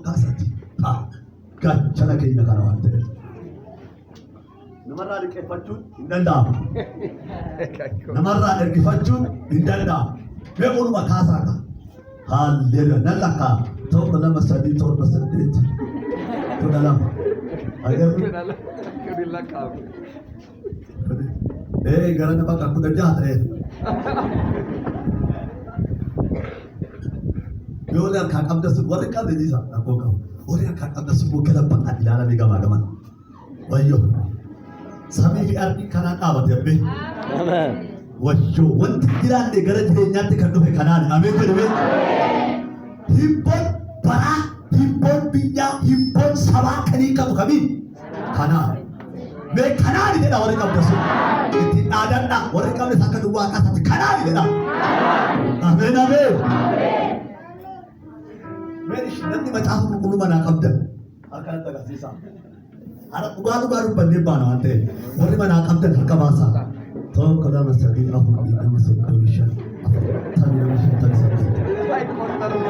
kasati gachana keenya kana waan ta'eef namarraa liqeeffachuun hin danda'amu. Namarraa ergifachuun hin danda'amu. Beekuunuma kaasaa qaba. Haalleluuyaa. Nan lakkaa tokko lama sadii torba saddeet kudha lama. Kudi lakkaa. Gara nama kan kudha jaha ta'e. Yoo harkaan qabda sun warri qabde ni isaa rakkoo qabu. Warri harkaan qabda sun gala ba'aa ilaalanii gamaa gaman. Wayyoo. Samii fi ardi kanaan dhaabate abbee. Wayyoo wanti jiraanne gara jireenyaatti kan dhufe kanaan ameen jedhamee. Himboon baraa, himboon biyyaa, himboon sabaa kanii qabu kamiin? Kanaan. Mee kanaan jedha warri qabda sun. Ittiin dhaadadhaa warri qabdes akka duwwaa kaasatti kanaan jedha. Ameen ameen. Namni macaafa qulqulluu manaa qabdan akkanatti agarsiisa. Har'a dhugaa dubbannee baana waan ta'eef warri manaa qabdan harka baasaa. Tokko lama sadii afur lama soddomii shan afurtamii lama shantamii saddeet.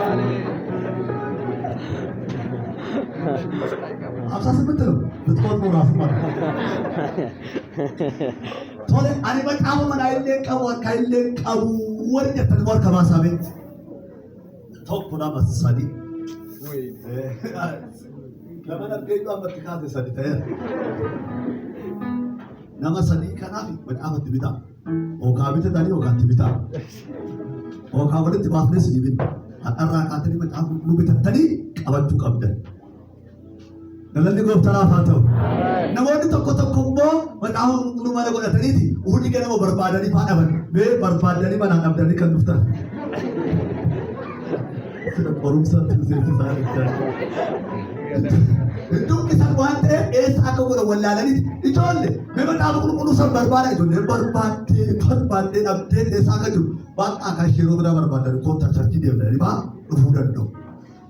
Hamsa sibitti nu bitkootni muraasa mara. Tole ani macaafa manaa illee qabu harka illee qabu warri jettanii harka baasaa beekti. Tokko lama sadii. Nama naggeeyyuu ammatti kaase sadi ta'eera. Nama sadii kanaaf macaafatti bitaa. Ookaa bitatanii ookaatti bitaa. Ookaa walitti baafnes ni bitu. Hadharraa kaatanii macaafa qulqulluu bitattanii qabachuu qabdan. Galanni gooftanaaf haa ta'u. Namoonni tokko tokko immoo macaafa qulqulluu mana godhataniiti uhudii ganama barbaadanii faa dhaban. Mee barbaadanii manaa dhabdanii kan dhuftan. Qorumsa tuuseessisaa jechuudha. Iddoo isaan waan ta'eef eessa akka godhan wallaalanii ijoollee mee macaafa qulqulluu san barbaada ijoollee barbaaddee dhabdee eessa akka jiru baaqaa kan yeroo biraa barbaadan koottaa charchii deemnanii baa dhufuu danda'u.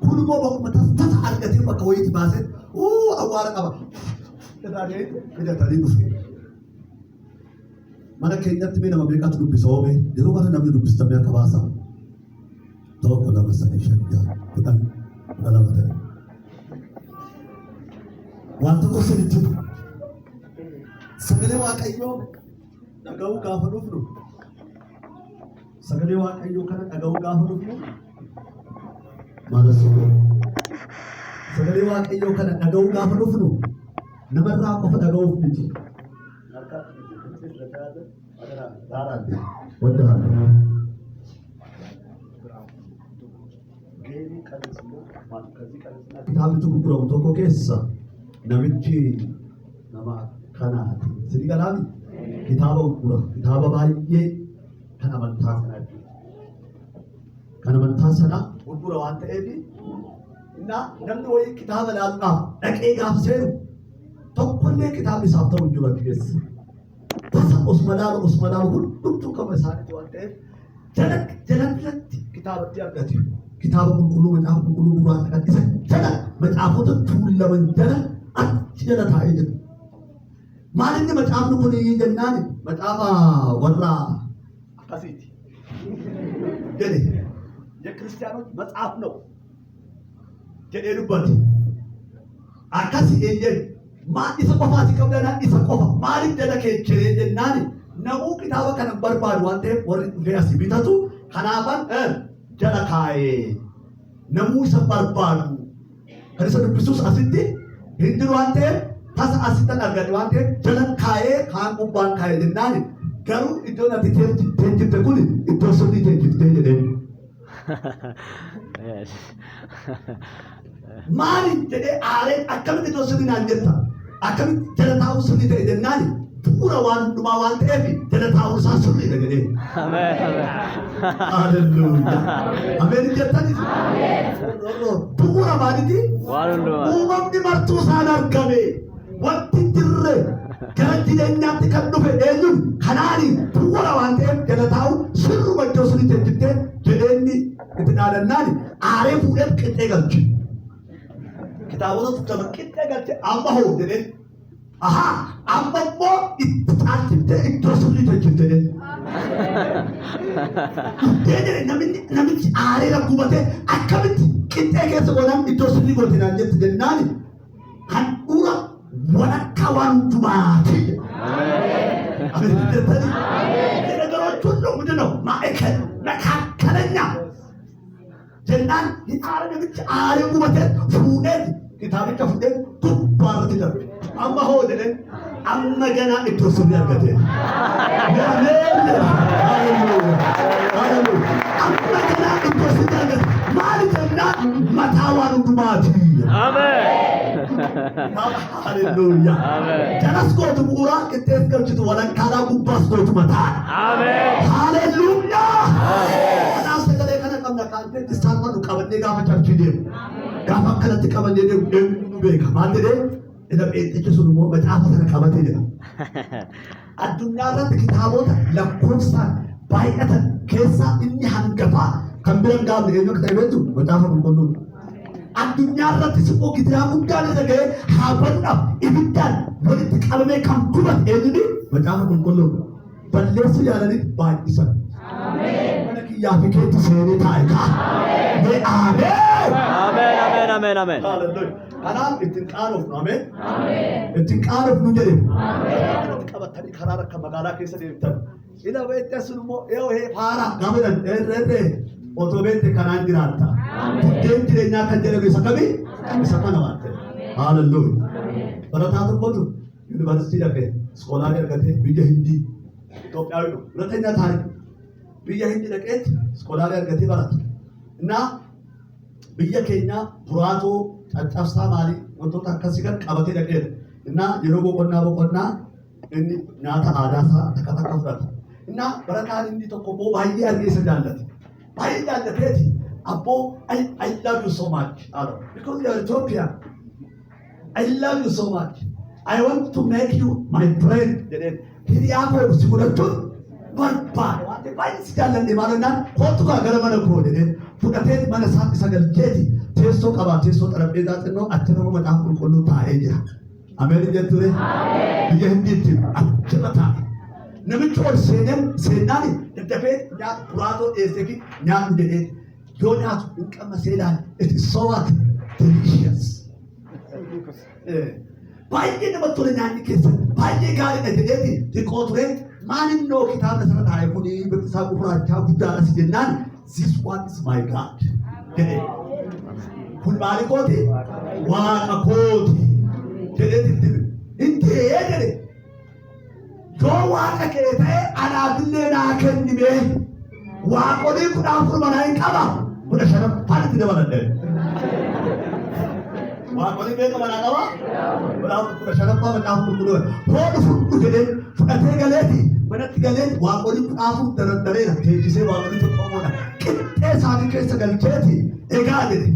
Kun immoo bakkuma tasa argatee bakka wayiitti baasee awwaara qaba. Irraadee fidatanii dhufe. Mana keenyatti mee nama beekatu dubbisa oomee yeroo mana namni dubbistamee akka baasaa. Tokko lama sadii shan jaha kudhan kudha lama ta'e. Waan tokko sirriitti sagalee Waaqayyoo dhaga'uu gaafa dhufnu sagalee Waaqayyoo kana dhaga'uu gaafa dhufnu maal asirra sagalee Waaqayyoo kana dhaga'uu gaafa dhufnu namarraa qofa dhaga'uuf miti. Kitaabni gurguramu tokko keessa namichi nama kanaati. Sidii kanaaf kitaaba gurgura. Kitaaba baay'ee kan amantaa sanaa jechuudha. Kan amantaa sanaa gurgura waan ta'eef namni wayii kitaaba ilaaluudhaaf dhaqee gaafa seenu tokkollee kitaabni isaaf ta'u hin jiru achi keessa. Tasa osuma laalu hundumtuu qaba isaaniiti waan ta'eef jalatti kitaabatti argatu. Kitaaba qulqulluu macaafa qulqulluu gurraacha kan isa jala macaafota tuulaman jala achi jala taa'ee jiru. Maal inni macaafni kun jennaan macaafa warra akkasiiti. Jedhe የክርስቲያኖች መጽሐፍ ነው jedhee dubbate. Akkasi eenyeen maal isa qofaati qabdana isa qofa maaliif jala keechiree jennaan namuu kitaaba kana barbaadu waan ta'eef warri dhufee asii bitatu kanaafan jala kaa'ee namuu isa barbaadu kan isa dubbisuus asitti hin jiru waan ta'eef tasa asitti argate waan ta'eef jala kaa'ee kaan gubbaan kaa'ee jennaan garuu iddoon ati teejjifte kun iddoo sirrii teejjiftee jedhee. Maaliif jedhee aareen akkamitti iddoo sirrii naan jetta akkamitti jala taa'uu sirrii ta'e jennaan bu'uura waan hundumaa waan ta'eef jala taa'uu isaa sirriidha jedhee. Haleluuyaa. Ameen jettanis. Bu'uura maaliiti? Uumamni martuu isaan argame wanti jirre gara jireenyaatti kan dhufe eenyuun kanaaniin bu'uura waan ta'eef jala taa'uu sirruma iddoo sirrii teejjiftee jedheenni itti dhaadannaan aaree fuudhee qixxee galche. Kitaabota tuttama qixxee galche amma hoo jedheen. Amma immoo itti caalchifte iddoo sirrii tolchifte namichi aareera gubatee akkamitti qixxee keessa godhan iddoo sirrii gootinaan jetti jennaani handhuura walakkaa waan hundumaati. ነገሮች ሁሉ ምንድን ነው ማዕከል መካከለኛ ጀናን ይጣረ ነብች አረ ጉበተ ፉደት ኪታብከ ፉደት ቱባረት ይደር አማ ሆደን አመገና እቶስብ ያርገተ አመገና እቶስብ ያርገተ ማለትና መታዋን ዱማቲ አሜን ሃሌሉያ ጀነስኮት ቡራ ከቴስ ከብችቱ ወላን ካላ ጉባስ ዶት መታ አሜን ሃሌሉያ አናስ ተከለ ከነ ቀምና ካንተ ተሳማኑ ቀበኔ ጋፈቻች ዲም ጋፋ ከለት ቀበኔ ዲም ቤካ ማንደ እደ ጴጥጭ ሱሉሞ በጣም ተቀበተ ዲም አዱኛ ረት ኪታቦታ ለኮንሳ ባይቀተ ከሳ እኒ አንገፋ ከምብረን ጋር ነው ከተይበቱ በጣም ቆንጆ addunyaa irratti siqoo gitiraa guddaan isa ga'e haabadhaaf ibiddaan walitti qabamee kan gubate eenyuti macaafa qulqulluu balleessuu yaalanitti baay'isan. Mana kiyyaa fi keetti seenee taa'e kaa. Ameen. Kanaaf ittiin qaanofnu ameen. Ittiin qaanofnu jedhee. Qabatanii karaa akka magaalaa keessa deemtan. Ila beekte sun immoo yoo faaraa gaafatan dheerree otobeete kanaan jiraata. Buddeen jireenyaa kan jedhamu isa kami? Isa kana waan ta'e. Haalelluuya. Barataa tokkotu yuunivarsiitii dhaqee iskoolaarii argatee biyya Hindii Itoophiyaa jedhu ሁለተኛ ታሪክ biyya Hindii dhaqeetti iskoolaarii argatee barata. Innaa biyya keenya buraatoo caccabsaa maalii wantoota akkasii kan qabatee dhaqeedha. Innaa yeroo boqonnaa inni nyaata aadaasaa takka fudhata. Innaa barataan Hindii tokko immoo baay'ee argeessa jaallate. Baay'ee jaallateeti. Abbo, I love you so much, Adam, because you are Ethiopian. I love you so much. I want to make you my friend. Hiriyaako sigulatun barbaade. Waan baay'ee si jaalladhe maalonnaan kootu kaa gara mana koo jedhee fudhatee mana isaatti sagalcheeti teessoo qabaa teessoo xarapheezaa xinnoo achi nama macaafa qulqulluu taa'ee jira. Ameen jetture biyya Hindiitti achirra taa'e. Namichi ol seenaan daddafee nyaata buraatoo dhiyeessee fi nyaanni jedhee yoo nyaatu hin qabna seenaan it is so what delicious. Baay'ee namatti tole nyaanni keessa baay'ee gaariidha jedheeti xiqqoo ture maalinnoo kitaabni sana taa'e kun beeksisaa gurraachaa guddaadha si jennaan this one is my God jedhee kun maali kooti waaqa kooti jedheeti intee jedhe yoo waaqa kee ta'e anaafillee naa kennime waaqolii kudha afur manaa hin qaba kudha shanaffaatti dabaladhe. Waaqolii beeka manaa qaba kudha shanaffaa macaafa qulqulluu hoodhu fudhu jedhee fudhatee galeeti manatti galeeti waaqolii kudha afur darandareera teessisee waaqolii tokkomoodha qixxee isaanii keessa galcheeti egaa jedhe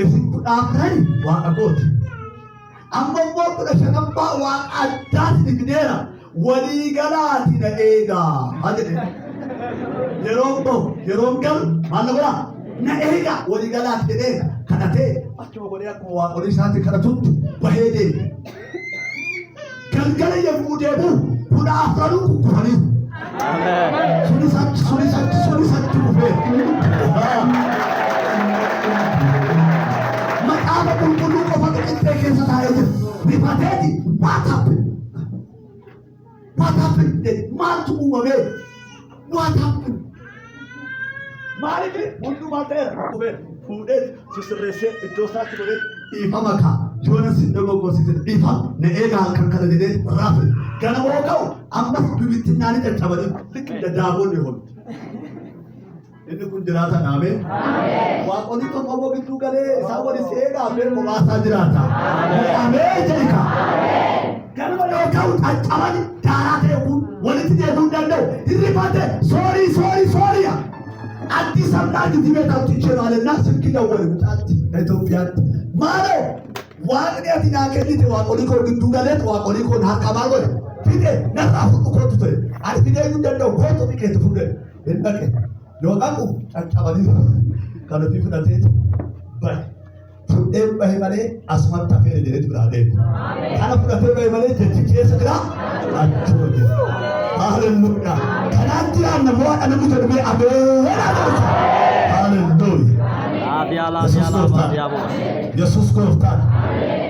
isin kudha afurani waaqa kooti amma immoo kudha shanaffaa waaqa addaati digdeera walii galaati na eegaa jedhe. Yeroon galu maal godhaa na eegaa walii galaati jedhee kadhatee achuma godhee akkuma waaqolii isaatti kadhatutti bahee deeme. Galgala yommuu deemu kudha afranuu kukkufaniiru. Sunis achi kufee. Macaafa qulqulluu qofatu qixxee keessa taa'ee jira. Rifateeti what happened? Maaltu uumamee? What happened? Maaliif hundumaa ta'eera qubee fuudhee sisirreessee iddoo isaatti godhee dhiifama kaa Yoonas dogoggorsiise dhiifama na eegaa halkan kana jedhee raafe ganamoo ka'u ammas bibittinnaanii caccabanii liqii daddaaboon yoo holte. Inni kun jiraata naamee waaqolii tokko immoo gidduu galee isaa waliin eegaa abbeen qophaa jiraata. Amee jedhika. Ganama yoo ka'u caccabanii daaraa ta'e kun walitti deebi'uu danda'u hirrifate sooriya. አዲስ አምላክ እዚህ ቤታችሁ ይችላልና ስልክ ደወል ምጣት ኢትዮጵያት ማሎ ዋቅዲያት ያከሊት ዋቆሊኮ ግዱ ገለት ዋቆሊኮ ሀካባጎ ፊቴ ነራፉ ኮቱተ አርፊደዩ እንደው ኮቱ ቢከት ፉደ እንደከ ዮቃቁ ጫጫባሊ ካለፊ ፍዳቴት ባይ fudhee bahe malee asumatti hafee jedhetu biraa deemu. Kana fudhatee bahe malee jechi keessa jira achuma jira. Haalelluuyaa. Kanaan jiraan namoo namni tolbee abeera ta'uusa. Haalelluuyaa. Yesuus gooftaan.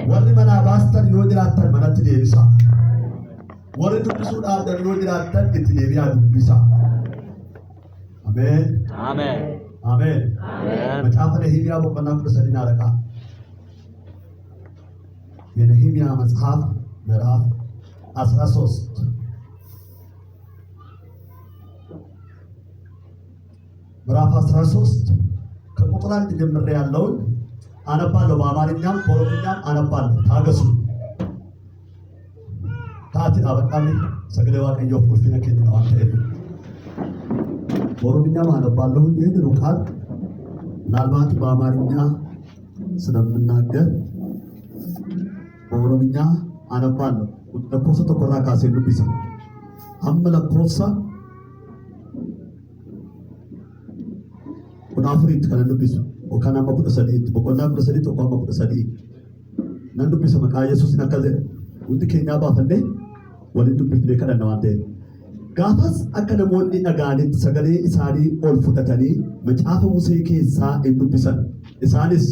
Warri manaa baastan yoo jiraattan manatti deebisaa. Warri dubbisuudhaaf yoo jiraattan itti deebi'aa dubbisaa. Ameen. Amen. Amen. Macaafa Nehemiyaa boqonnaa 13 አለቃ የነህምያ መጽሐፍ ምዕራፍ 13 ምዕራፍ 13 ከቁጥር 1 ጀምሬ ያለውን አነባለሁ። በአማርኛም በኦሮምኛም አነባለሁ። ታገሱ። ታቲ አበቃሚ ሰገደ ዋቀዮ ቁልፊነ ከነ አንተ በኦሮምኛም አነባለሁ። ይህን ቃል ምናልባት በአማርኛ ስለምናገር በኦሮምኛ አነባለሁ። ለኮሰ ተቆራ ካሴ ዱቢሳ አመለ ኮሳ ኩናፍሪት ከነ ዱቢሳ ወካና መቁደ ሰዲት በቆና መቁደ ሰዲት ወኳ መቁደ ሰዲት ነን ዱቢሳ መቃ ኢየሱስ ነከዘ ውድ ኬኛ ባፈንዴ ወሊ ዱቢት ለከነ ነው አንተ ጋፋስ akka namoonni dhagaanitti sagalee isaanii ol fudhatanii macaafa Musee keessaa hin dubbisan. Isaanis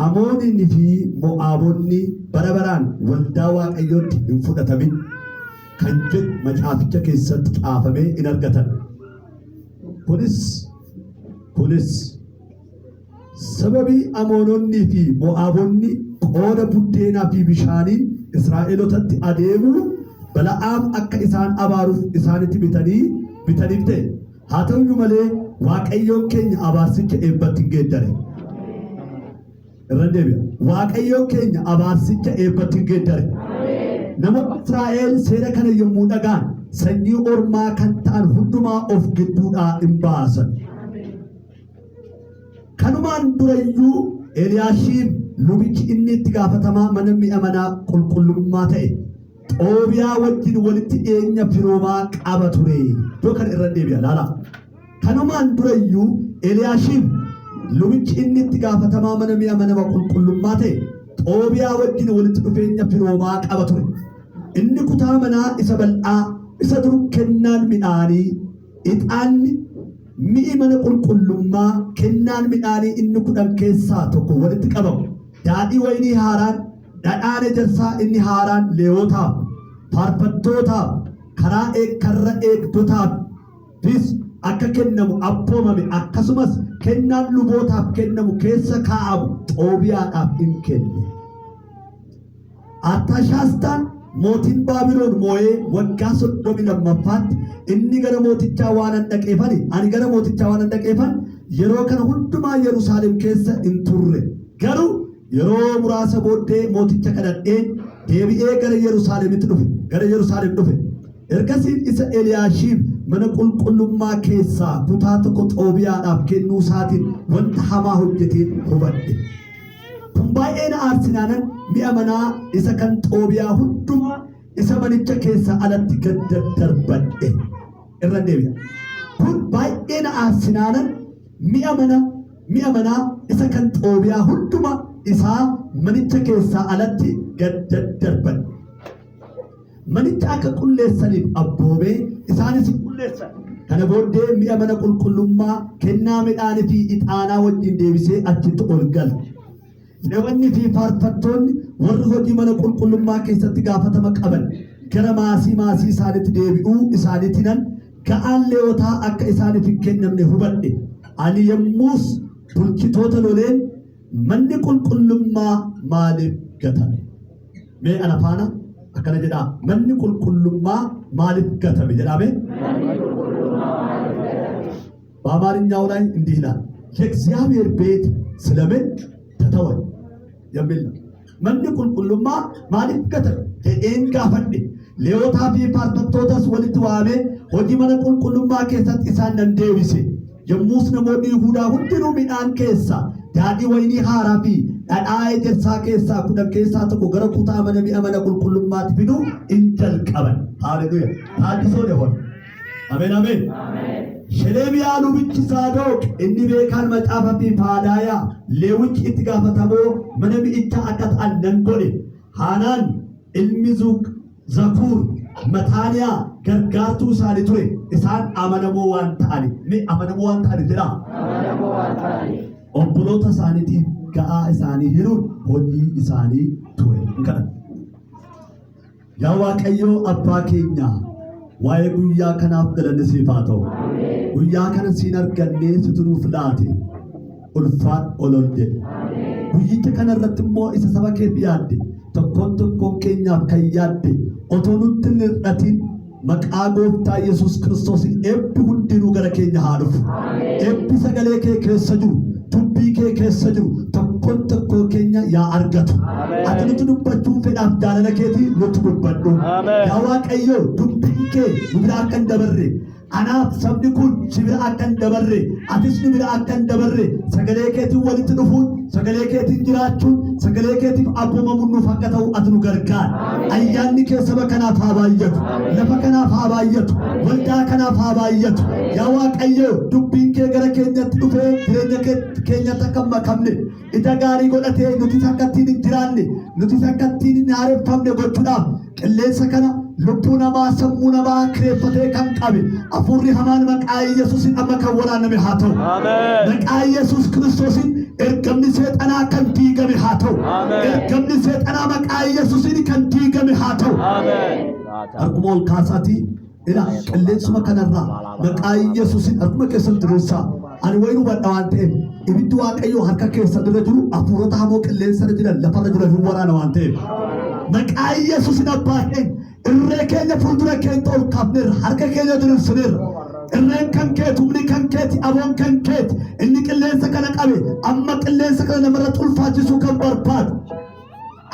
Amoonii fi Mo'aabonni bara baraan waldaa Waaqayyootti hin fudhatamin kan jedhu macaaficha keessatti caafamee hin argatan. Kunis sababii Amoononnii fi Mo'aabonni qooda buddeenaa fi bishaanii Israa'elootatti adeemuu Bala'aam akka isaan abaaruuf isaanitti bitaniif ta'e. Haa ta'u malee Waaqayyoon keenya abaarsicha eebbatti hin geeddare. Irra deebi'a. Waaqayyoon keenya abaarsicha eebbatti hin geeddare. Namoonni Israa'el seera kana yommuu dhagaan sanyii ormaa kan ta'an hundumaa of gidduudhaa hin baasan. Kanumaan durayyuu Eliyaashiib lubichi inni itti gaafatamaa mana mi'a manaa qulqullummaa ta'e. Xoobiyaa wajjin walitti dhiyeenya firoomaa qaba ture. Kan irra deebi'a laala. Kanumaan durayyuu Eliyaashiib lubichi inni itti gaafatamaa mana mi'a manaa qulqullummaa ta'e Xoobiyaa wajjin walitti dhufeenya firoomaa qaba ture. Inni kutaa manaa isa bal'aa isa dur kennaan midhaanii ixaanni mi'i mana qulqullummaa kennaan midhaanii inni 10 keessaa tokko walitti qabamu. Daadhii waynii haaraan dhadhaan ejersaa inni haaraan leewotaaf faarfattootaaf karra eegdotaaf bis akka kennamu abboomame akkasumas kennaan lubootaaf kennamu keessa kaa'amu Xoobiyaadhaaf hin kenne. Artaashastaan mootiin Baabiloon moo'ee waggaa 32ffaatti inni gara mootichaa waan dhaqeefan yeroo kana hundumaa Yerusaalem keessa hin turre. Garuu yeroo muraasa booddee mooticha kadhadheen deebi'ee gara Yerusaalem dhufe. Ergasiin isa Eliyaashiib mana qulqullummaa keessaa kutaa tokko Xoobiyaadhaaf kennuu isaatiin wanta hamaa hojjeteen hubadhe. Kun baay'ee na aarsinaanan mi'a manaa isa kan Xoobiyaa hundumaa isa manicha keessaa alatti gad daddarbadhe. Irra deebi'a. Kun baay'ee na aarsinaanan mi'a manaa isa kan Xoobiyaa hundumaa isaa manicha keessaa alatti gad daddarbadhe. Manicha akka qulleessaniif abboomee isaanis qulleessan. Kana booddee mi'a mana qulqullummaa kennaa midhaanii fi ixaanaa wajjin deebisee achitti ol gale. Lewwonni fi faarfattoonni warri hojii mana qulqullummaa keessatti gaafatama qaban gara maasii isaaniitti deebi'uu isaaniitiinan ga'aan leewotaa akka isaaniif hin kennamne hubadhe. Ani yommus bulchitoota loleen manni qulqullummaa maaliif gatame? Mee ana faana akkana jedhaa manni qulqullummaa maaliif gatame jedhame? በአማርኛው ላይ እንዲህ ይላል የእግዚአብሔር ቤት ስለምን ተተወ የሚል ነው። መንኒ ቁልቁሉማ ማሊፍ ገተመ ቴኤን ጋፈዴ ሌዎታ ፊ ፋርፈቶታስ ወሊት ዋሜ ሆጂ መነ ቁልቁሉማ ኬሰት ኢሳን ደንዴቢሴ የሙስ ነሞኒ ይሁዳ ሁንዲኑ ሚዳን ኬሳ ዳዲ ወይኒ ሃራ ፊ ዳዳይ ጀርሳ ኬሳ ኩደን ኬሳ ተቆ ገረ ኩታ መነ ሚአመነ ቁልቁሉማት ፊዱ እንጀል ቀበን ሃሌሉያ ታዲሶ ደሆን አሜን አሜን Shelemiyaa lubichi Saadoq inni beekan maxaafafi faadaya leewwichi itti gaafatamoo mana mi'icha akka ta'an nan godhe. Haanaan ilmi Zakuur Mataaniyaa gargaartuu isaanii ture. Isaan amanamoo waan ta'ani. Ni amanamoo waan ta'ani jedha. Amanamoo waan ta'ani. Obboloota isaaniitiif ga'aa isaanii hiruun hojii isaanii ture. Kana yaa Waaqayyoo abbaa keenya waa'ee guyyaa kanaaf galanni siif haa ta'u. Guyyaa kana siin argannee situ nuuf laate ulfaan olol jedhe. Guyyicha kana irratti immoo isa saba keef yaadde tokkoon keenyaaf kan yaadde otoo nutti hin hir'atin maqaa gooftaa Yesuus Kiristoosiin eebbi hundinuu gara keenya haa dhufu. Eebbi sagalee kee keessa jiru dubbii kee keessa jiru tokkoon keenya yaa argatu. Ati nuti dubbachuu fedhaaf jaalala keetii nutti dubbadhu. Yaa Waaqayyoo dubbiin kee nu bira akka hin dabarre anaaf sabni kun si bira akka hin dabarre atis nu bira akka hin dabarre sagalee keetiin walitti dhufuun sagalee keetiin jiraachuun sagalee keetiif abboomamuun nuuf akka ta'u ati nu gargaara. Ayyaanni kee saba kanaaf haa baay'atu, lafa kanaaf haa baay'atu, waldaa kanaaf haa baay'atu. Yaa Waaqayyoo dubbiin kee gara keenyatti dhufee jireenya keenyatti akka hin makamne ija gaarii godhatee nuti akka ittiin hin jiraanne nuti akka ittiin hin haareffamne gochuudhaaf qilleensa kana lubbuu namaa sammuu namaa kireeffatee kan qabe afurri hamaan maqaa Yesuusin amma kan waraaname haa ta'u. Maqaa Yesuus Kiristoosiin ergamni seexanaa kan diigame haa ta'u. Ergamni seexanaa maqaa Yesuusin kan diigame haa ta'u. Akkuma ol kaasaatii ila qilleensuma kanarraa maqaa Yesuusin akkuma keessatti dureessaa ani wayinu badha waan ta'eef ibiddi Waaqayyoo harka keessa dura jiru hafuurota hamoo qilleensarra jiran lafarra jiran hin waraana waan ta'eef maqaa Yesuusin abbaa keenya irree keenya fuuldura keenya ol kaafneerra harka keenya diriirsineerra irreen kan keeti humni kan keeti aboon kan keeti inni qilleensa kana qabe amma qilleensa kana namarra xulfaachisuu kan barbaadu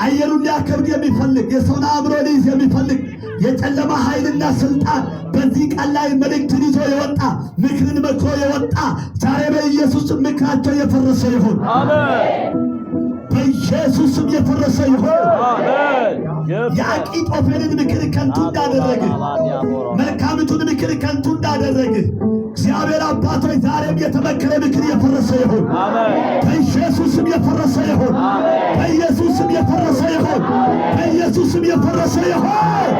አየሩን ሊያከብድ የሚፈልግ የሰውን አእምሮ ሊይዝ የሚፈልግ የጨለማ ኃይልና ስልጣን በዚህ ቃል ላይ መልእክትን ይዞ የወጣ ምክርን መክሮ የወጣ ዛሬ በኢየሱስ ምክራቸው የፈረሰ ይሁን። አሜን። በኢየሱስም የፈረሰ ይሁን። አሜን። የአቂጦፌልን ምክር ከንቱ እንዳደረገ መልካምቱን ምክር ከንቱ እንዳደረገ እግዚአብሔር አባቶች ዛሬም የተመከረ ምክር የፈረሰ ይሁን። አሜን። በኢየሱስም የፈረሰ ይሁን። አሜን። በኢየሱስም የፈረሰ ይሁን። በኢየሱስም የፈረሰ ይሁን።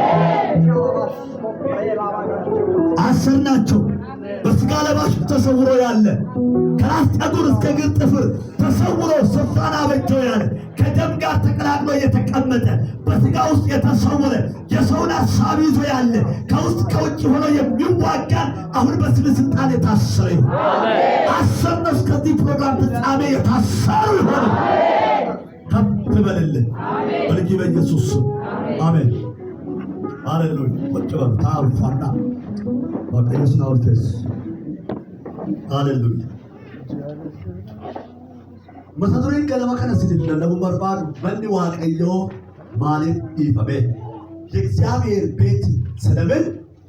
አሰርናቸው በስጋ ለባሽ ተሰውሮ ያለ ከራስ ጠጉር እስከ እግር ጥፍር ተሰውሮ ስፍራን አበጀው ያለ ከደም ጋር ተቀላቅሎ የተቀመጠ በስጋ ውስጥ የተሰወረ የሰውን ሐሳብ ይዞ ያለ ከውስጥ ከውጭ ሆኖ የሚዋጋን አሁን በስም ስልጣን የታሰረ ይሁን። አሰርነው እስከዚህ ፕሮግራም ፍጻሜ የታሰሩ ይሁን። ከፍ በልልን በልጅ በኢየሱስ አሜን። ሃሌሉያ። ቁጭ በሉ ታውፋና በኢየሱስ ናውልተስ ሃሌሉያ። መሰዱሪ ገለማ ከነስት ለለሙ በርባድ በኒ ዋቀዮ ማለት ይፈበ የእግዚአብሔር ቤት ስለምን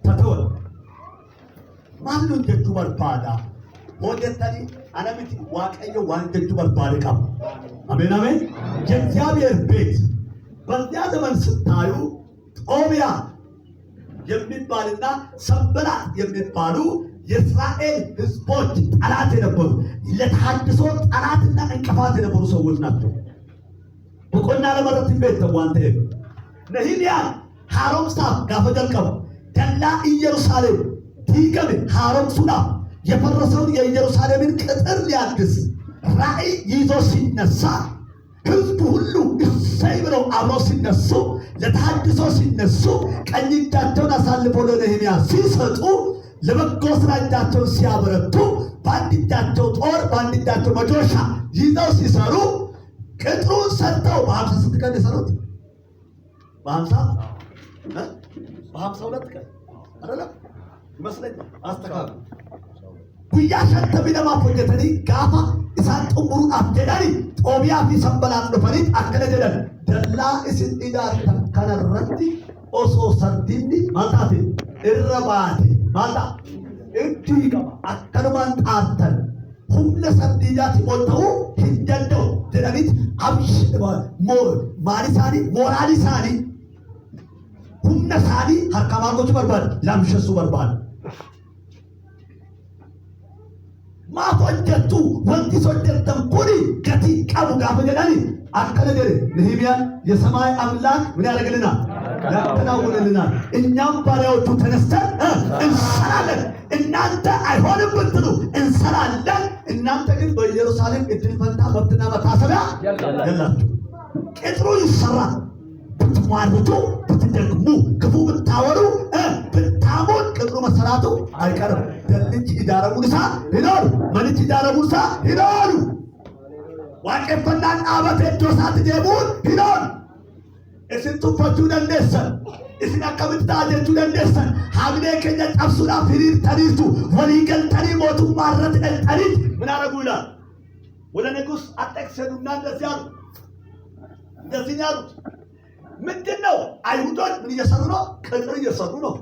ተተወ ማንኑ ጀቱ በርባዳ ወደተኒ አለምት ዋቀዮ ዋን ጀቱ በርባዳ ቀም አሜን አሜን። የእግዚአብሔር ቤት በዚያ ዘመን ስታዩ ጦቢያ የሚባልና ሰንበላጥ የሚባሉ የእስራኤል ሕዝቦች ጠላት የነበሩ ለተሐድሶ ጠላትና እንቅፋት የነበሩ ሰዎች ናቸው። በቆና ለመረት ቤት ተዋንተ ነህምያ ሃሮምሳ ጋፈጀልቀም ደላ ኢየሩሳሌም ዲገም ሃሮምሱና የፈረሰውን የኢየሩሳሌምን ቅጥር ሊያድስ ራእይ ይዞ ሲነሳ ሕዝቡ ሁሉ እሰይ ብለው አብረው ሲነሱ ለተሐድሶ ሲነሱ ቀኝ እጃቸውን አሳልፈው ለነህምያ ሲሰጡ ለበጎ ስራ እጃቸውን ሲያበረቱ በአንድ እጃቸው ጦር በአንድ እጃቸው መዶሻ ይዘው ሲሰሩ ቅጥሩን ሰርተው በ50 ስንት ቀን የሰሩት? በ52 ቀን አይደለም ይመስለኛል። አስተካክሉ ጉያ ሸንተሚ ለማ ፎጀተኒ ጋፋ ኢሳን ጥሙሩ አፍጀዳኒ ጦቢያ ፊ ሰንበላጥ ዱፈኒ አከለ ጀደን ደላ እስን ኢዳርተን ከነረቲ ኦሶ ሰርዲኒ ማታቴ እረባቴ ማታ እጅ ይቀባ አከነማን ጣርተን ሁለ ሰርዲዳቲ ኦልተው ሂንደንደው ጀደኒት አብሽ ማሪሳኒ ሞራሊሳኒ ሁነ ሳኒ ሀርካማጎች በርባድ ላምሸሱ በርባድ ማፎጀቱ ወንቲ ሶደተም ኩኒ ገቲ ቀቡ ጋፈ ገዳኒ አከለ ገረ ነህምያን የሰማይ አምላክ ምን ያደርግልናል? ያከናውንልናል። እኛም ባሪያዎቹ ተነስተን እንሰራለን። እናንተ አይሆንም ብትሉ እንሰራለን። እናንተ ግን በኢየሩሳሌም እድል ፈንታ መብትና መታሰቢያ የላችሁ። ቅጥሩ ይሰራል። ብትሟርቱ ብትደግሙ ክፉ ብታወሩ ብታሞን ቅጥሩ መሰራቱ አይቀርም። ደልች ይዳረሙንሳ ይኖሩ መንች ይዳረሙንሳ ይኖሩ ዋቄፈናን አበቴ ዶሳት ጀቡን ይኖሩ እስን ቱፈቹ ደንደሰን እስን አከብታ ጀቹ ደንደሰን ሀብኔ ከኛ ጠብሱና ፍሪር ተሪቱ ወሊገል ተሪ ሞቱ ማረት ተሪት ምን አረጉ ይላል። ወደ ንጉስ አጠቅሰዱና እንደዚህ ያሉት ምንድነው? አይሁዶች ምን እየሰሩ ነው? ቅጥር እየሰሩ ነው።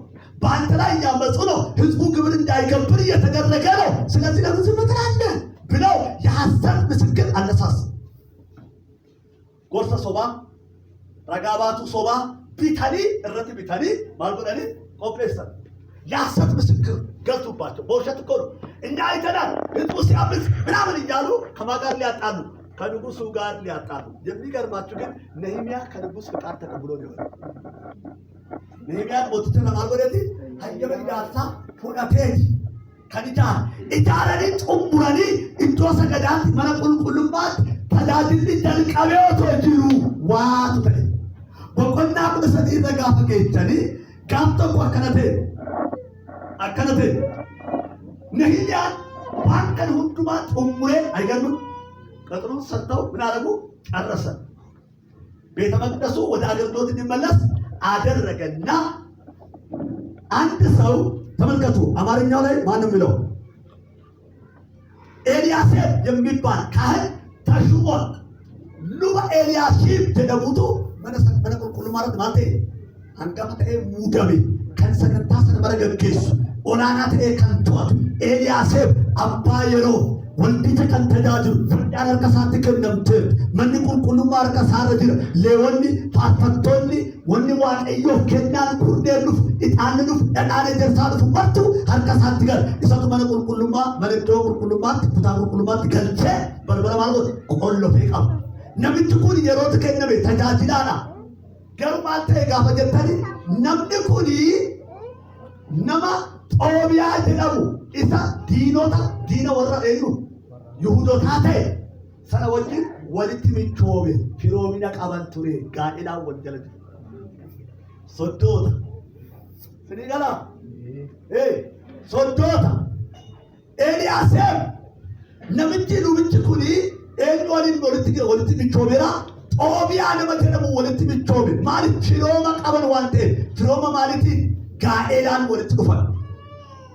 በአንተ ላይ እያመፁ ነው። ህዝቡ ግብር እንዳይገብር እየተደረገ ነው። ስለዚህ ለምን ዝም ትላለህ ብለው የሐሰት ምስክር አነሳስ ጎርሰ ሶባ ረጋባቱ ሶባ ቢታኒ እረት ቢታኒ ማልጎዳኒ ኮምፕሌክስ የሐሰት ምስክር ገልጡባቸው። በውሸት እኮ ነው እንደ አይተናል ህዝቡ ሲያምፅ ምናምን እያሉ ከማጋር ሊያጣሉ ከንጉሱ ጋር ሊያጣሉ። የሚገርማችሁ ግን ነህምያ ከንጉስ ፍቃድ ተቀብሎ ነው። ነህምያ ሞትተ ለማልጎዳኒ ሀየበዳታ ፉዳቴት ከኒታ ኢታረኒ ጡሙራኒ ኢንዶሰ ገዳት መነቁልቁልማት ተዳድል ደልቀቤቶ ጅሩ ዋቱ ተይ በቆና ቁሰቲ ዘጋፈ ከይተኒ ጋፍቶ አከነቴ ነህምያ ባንከን ሁዱማ ጡሙሬ አይገርም። ቅጥሩን ሰጥተው ምን አደረጉ? ጨረሰ። ቤተ መቅደሱ ወደ አገልግሎት እንዲመለስ አደረገና አንድ ሰው ተመልከቱ፣ አማርኛው ላይ ማንም ብለው ኤልያሴብ የሚባል ካህን ተሹሟል። ሉባ ኤልያሺብ ተደቡቱ መነቁልቁል ማለት ማንቴ አንጋፋ ሙደቤ ከንሰከንታ ሰነበረገኬስ ኦናናቴ ከንቷት ኤልያሴብ አባየሮ ወንዲተ ከንተዳጅሩ ፍርዳን አርከሳት ከነምት መንቁልቁልማ አርከሳረ ጅረ ለወኒ ፋፈቶኒ ወኒ ዋቀዮ ከናን ኩርዴሉፍ ኢጣንሉፍ ዳዳነ ጀርሳሉፍ ወርቱ አርከሳት ጋር ይሰጡ መንቁልቁልማ መለዶ ቁልቁልማ ቁልቁልማ ገልቼ በርበረ ማለት ቆሎ ፈቃ ነብት ኩን የሮት ከነቤ ተጃጅላና ገርማቴ ጋፈጀተኒ ነብት ኩኒ ነማ ጦቢያ ጀደሙ ኢሳ ዲኖታ ዲነ ወራ ኤሉ ይሁዶታቴ ሰነወጂ ወልቲ ሚቾቤ ፊሮሚና ቀበንቱሬ ጋኢላ ወንጀለ ሶዶታ ስኒገላ ሶዶታ ኤልያሴብ ነምጂ ሉምጂ ኩኒ ኤልዋሊን ወልቲ ሚቾቤራ ጦቢያ ነመተደሙ ወልቲ ሚቾቤ ማለት ፊሮማ ቀበን ዋንቴ ፊሮማ ማለት ጋኢላን ወልቲ ዱፋ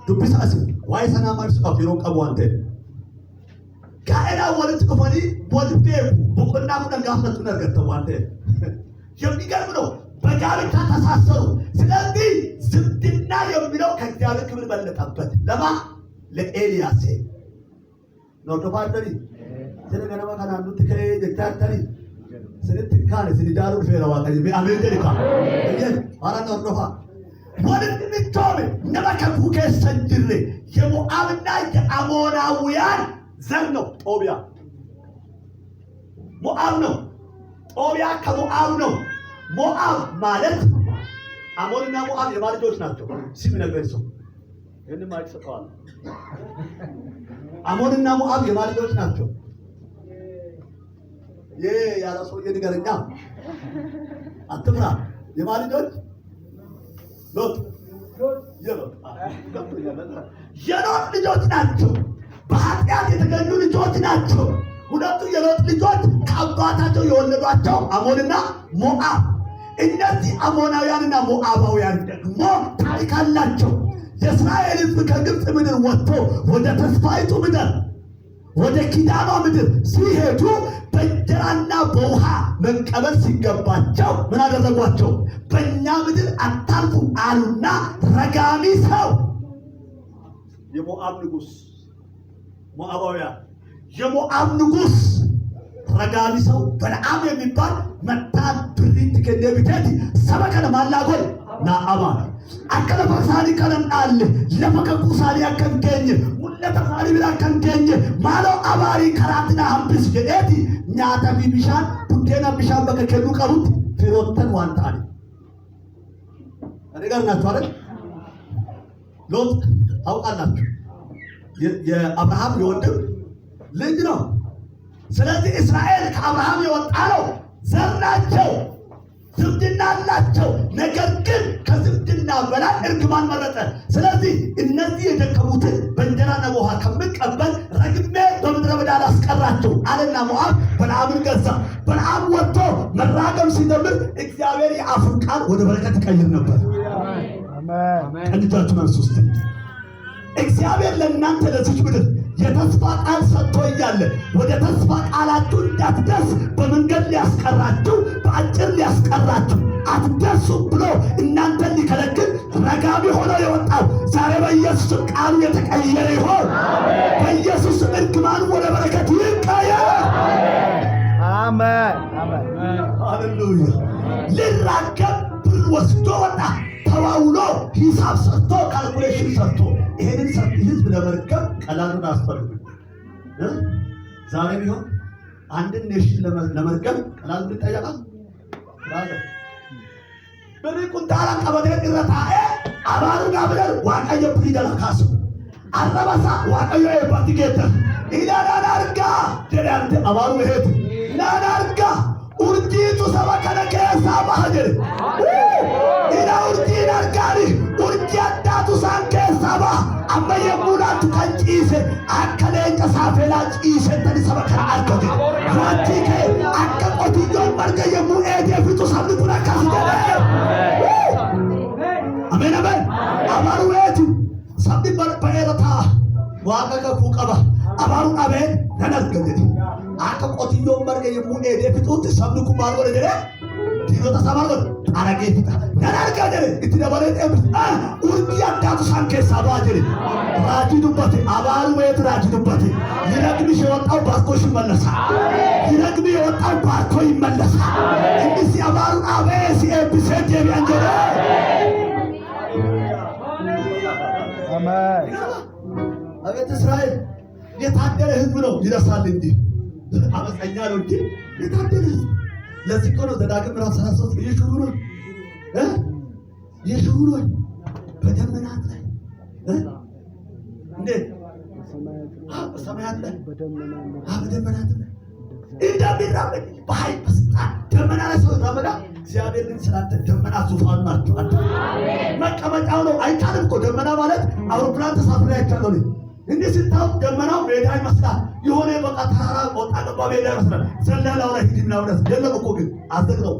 ዱብሳስ ዋይ ሰና ማርስ አፊሮ ቀቧንቴ ጋኢላ ወልት ቆፈኒ ወልቤ በቆና ሙዳን ጋፈቱ ነገር ተዋንቴ የሚገርም ነው። በጋብቻ ተሳሰሩ። ስለዚህ ዝምድና የሚለው ከእግዚአብሔር ክብር በለጠበት። ለማ ለኤልያሴ ነው ተፋደሪ ስለገናማ ካናንዱ ትከይ ደታተሪ ስለትካነ ስለዳሩ ፈራዋ ከዚህ በአሜሪካ ይሄን አራና ወርዶፋ ወልት ምቶብ ነባከቡ ከሰንጅሬ የሞዓብና የአሞናውያን ዘር ነው። ጦቢያ ሞዓብ ነው። ጦቢያ ከሞዓብ ነው። ሞዓብ ማለት አሞንና ሞዓብ የማልጆች ናቸው። ሲም ነገር ሰው ይሄንን ማለት ሰጥቷል። አሞንና ሞዓብ የማልጆች ናቸው። ያለ ሰው የነገረኛ አትፍራ። የማልጆች ሎጥ የሎጥ ልጆች ናቸው። በኃጢአት የተገኙ ልጆች ናቸው። ሁለቱ የሎጥ ልጆች ከአባታቸው የወለዷቸው አሞንና ሞዓብ። እነዚህ አሞናውያንና ሞዓባውያን ደግሞ ታሪክ አላቸው። የእስራኤል ሕዝብ ከግብፅ ምድር ወጥቶ ወደ ተስፋይቱ ምድር ወደ ኪዳኗ ምድር ሲሄዱ በእንጀራና በውሃ መቀበል ሲገባቸው ምን አደረጓቸው? በእኛ ምድር አታልፉ አሉና ረጋሚ ሰው የሞዓብ ንጉሥ ሞዓባውያን የሞዓብ ንጉሥ ረጋሚ ሰው በለዓም የሚባል መጣን ብሪት ከደብተት ሰበከነ ማላጎል ናአማ አከለ ፈሳሊ ከነን አለ ለፈከኩ ሳሊ አከንገኝ Mul'ata biraa kan keenye maaloo abaarii karaatti na hambis jedheeti nyaata fi bishaan buddeena bishaan bakka kennuu qabutti firoottan waan ta'aniif. Ani garnaችሁ አይደል? ሎጥ ታውቃላችሁ የአብርሃም የወንድም ልጅ ነው። ስለዚህ እስራኤል ከአብርሃም የወጣ ነው። ዘር ናቸው፣ ዝምድና አላቸው። ነገር ግን ከዝምድና በላይ እርግማን መረጠ። ስለዚህ እነዚህ የደከሙትን በእንጀራና በውሃ ከምቀበል ረግሜ በምድረ በዳ ላስቀራቸው አለና ሞዓብ በለዓምን ገዛ። በለዓም ወጥቶ መራገም ሲጀምር እግዚአብሔር የአፉን ቃል ወደ በረከት ይቀይር ነበር። ቀንጃችሁ መልስ ውስጥ እግዚአብሔር ለእናንተ ለዚች ምድር የተስፋ ቃል ሰጥቶ እያለ ወደ ተስፋ ቃላችሁ እንዳትደርስ በመንገድ ሊያስቀራችሁ በአጭር ሊያስቀራችሁ አትደርሱም ብሎ እናንተን ሊከለክል ረጋቢ ሆኖ የወጣው ዛሬ በኢየሱስ ቃሉ የተቀየረ ይሆን። በኢየሱስ እርግማኑ ወደ በረከት ይቀየር። አሜን ሃሌሉያ። ሊራገብ ብር ወስዶ ወጣ። ተዋውሎ ሂሳብ ሰርቶ ካልኩሌሽን ሰርቶ ይሄንን ሰፊ ህዝብ ለመርከብ ቀላሉን አስፈልግ ዛሬ ቢሆን አንድን ኔሽን ለመርከብ ቀላሉን ይጠየቃል። በሪቁን ታራ ቀበቴ ድረታኤ አባሩ ጋብለር ዋቀየ ፕሪደላ ካሱ አረባሳ ዋቀየ ኤባቲጌተ ኢላናናርጋ ጀዳንተ አባሩ ሄት ናናርጋ ኡርጂቱ ሰባ ከነከሳ ባህጀር ኢላ ኡርጂን አርጋሪ ኡርጂ አዳቱ ሳንከሳ ባ አመየ ሙላቱ ከንጪሴ አከለኝ ተሳፈላ ጪሴ ተዲ ሰባ ከራ አርገደ ዋቲከ አከቆቲ ጆን መርገ የሙኤት የፍቱ ሰብቱና ካስደለ አሜን አሜን አባሩ ሄት ሰብዲ በረታ ዋቀቀ ኩቀባ አባሩ አቤን ነነገደ Akka qotiyyoon marga yommuu dheedee fixuutti sabni kun maal godhe jedhee diinota isaa maal godhe aragee fixa. Nan argaa jedhe itti dabalee dheebisa. Urjii addaatu isaan keessaa ba'a jedhe. Raajii dubbate abaaru wayitu raajii dubbate. Yinagni ishee waxxaa'u baarkoo ishee mallasa. Yinagni ishee waxxaa'u baarkoo hin mallasa. Inni si abaaru dhaabee si eebbisee deebi'an jedhe. አሜን አቤት እስራኤል የታደለ ህዝብ ነው ይረሳል እንጂ አመፀኛ ነው እንጂ የታደለ ህዝብ። ለዚህ እኮ ነው ዘዳግም ምዕራፍ 33 የሽሩ ነው በደመናት ላይ እንዴት በሰማያት ላይ በደመናት ላይ እንደሚራመድ በኃይል በስልጣን ደመና ላይ ሰው ይራመዳል። እግዚአብሔር ግን ስላንተ ደመና ዙፋኑ ናቸው። መቀመጫው ነው። አይቻልም እኮ ደመና ማለት አውሮፕላን ተሳፍሮ አይቻልም። እንዲህ ስታው ደመናው ሜዳ ይመስላል። የሆነ በቃ ተራራ ወጣ ገባ ሜዳ ይመስላል። ዘለላው ላይ ሂድና ወደስ የለም እኮ ግን አዘግነው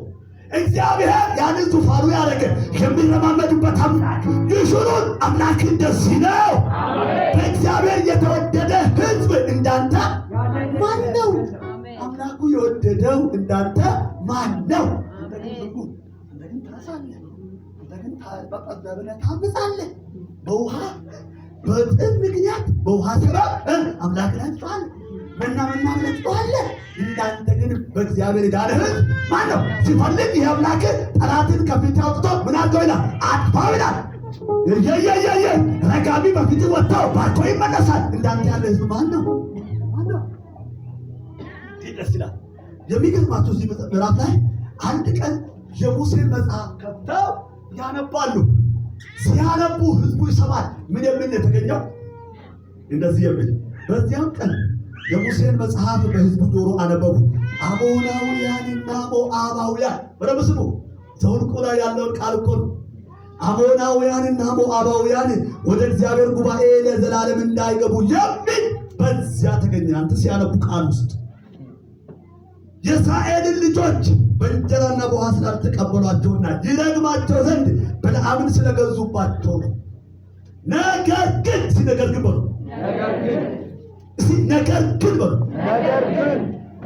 እግዚአብሔር ያንን ዙፋኑ ያደረገ የሚረማመዱበት አምላክ ይሹሩን አምላክ እንደዚህ ነው። በእግዚአብሔር የተወደደ ህዝብ እንዳንተ ማን ነው? አምላኩ የወደደው እንዳንተ ማን ነው? እንደግን ትረሳለህ፣ እንደግን ታምጻለህ። በውሃ በጥም ምክንያት በውሃ ሰበብ አምላክ ላይ ጮኻል። መና ብለህ ጮኻለህ። እንዳንተ ግን በእግዚአብሔር የዳነ ህዝብ ማን ነው? ሲፈልግ ይህ አምላክ ጠላትን ከፊት አውጥቶ ምን አድርገው ይላል? አጥፋው ይላል። የየየየ ረጋቢ በፊት ወጥተው ባርኮ ይመለሳል። እንዳንተ ያለ ህዝብ ማን ነው? ደስ ይላል። የሚገርማችሁ እዚህ ምዕራፍ ላይ አንድ ቀን የሙሴን መጽሐፍ ከፍተው ያነባሉ። ሲያነቡ ህዝቡ ይሰማል። ምን የሚል የተገኘው? እንደዚህ የሚል በዚያም ቀን የሙሴን መጽሐፍ በህዝቡ ጆሮ አነበቡ። አሞናውያንና ሞዓባውያን በደንብ ስሙ። ዘኍልቍ ላይ ያለውን ቃል እኮ ነው። አሞናውያንና ሞዓባውያን ወደ እግዚአብሔር ጉባኤ ለዘላለም እንዳይገቡ የሚል በዚያ ተገኘ። አንተ ሲያነቡ ቃል ውስጥ የእስራኤልን ልጆች በእንጀራና በውሃ ስላልተቀበሏቸውና ይረግማቸው ዘንድ በለዓምን ስለገዙባቸው ነው። ነገር ግን ነገር ግን በሉ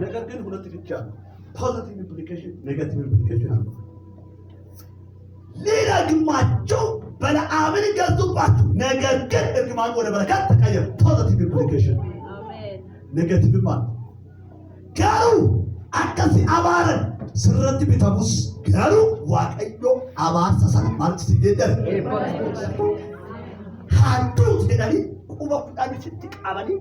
ነገር ግን ሁለት ብቻ ፖዚቲቭ ኢምፕሊኬሽን ኔጋቲቭ ኢምፕሊኬሽን አለ። ሊረግማቸው በለዓምን ገዙባቸው፣ ነገር ግን እርግማኑ ወደ በረከት ተቀየረ። ፖዚቲቭ ኢምፕሊኬሽን ኔጋቲቭ ማለት ጋሩ አከሲ አባረን ስረት ቢተሙስ ጋሩ ዋቀዮ አባር ሰሰን ማለት ሲገደር ሃዱ ሲደሪ quba fudhanii sitti qabanii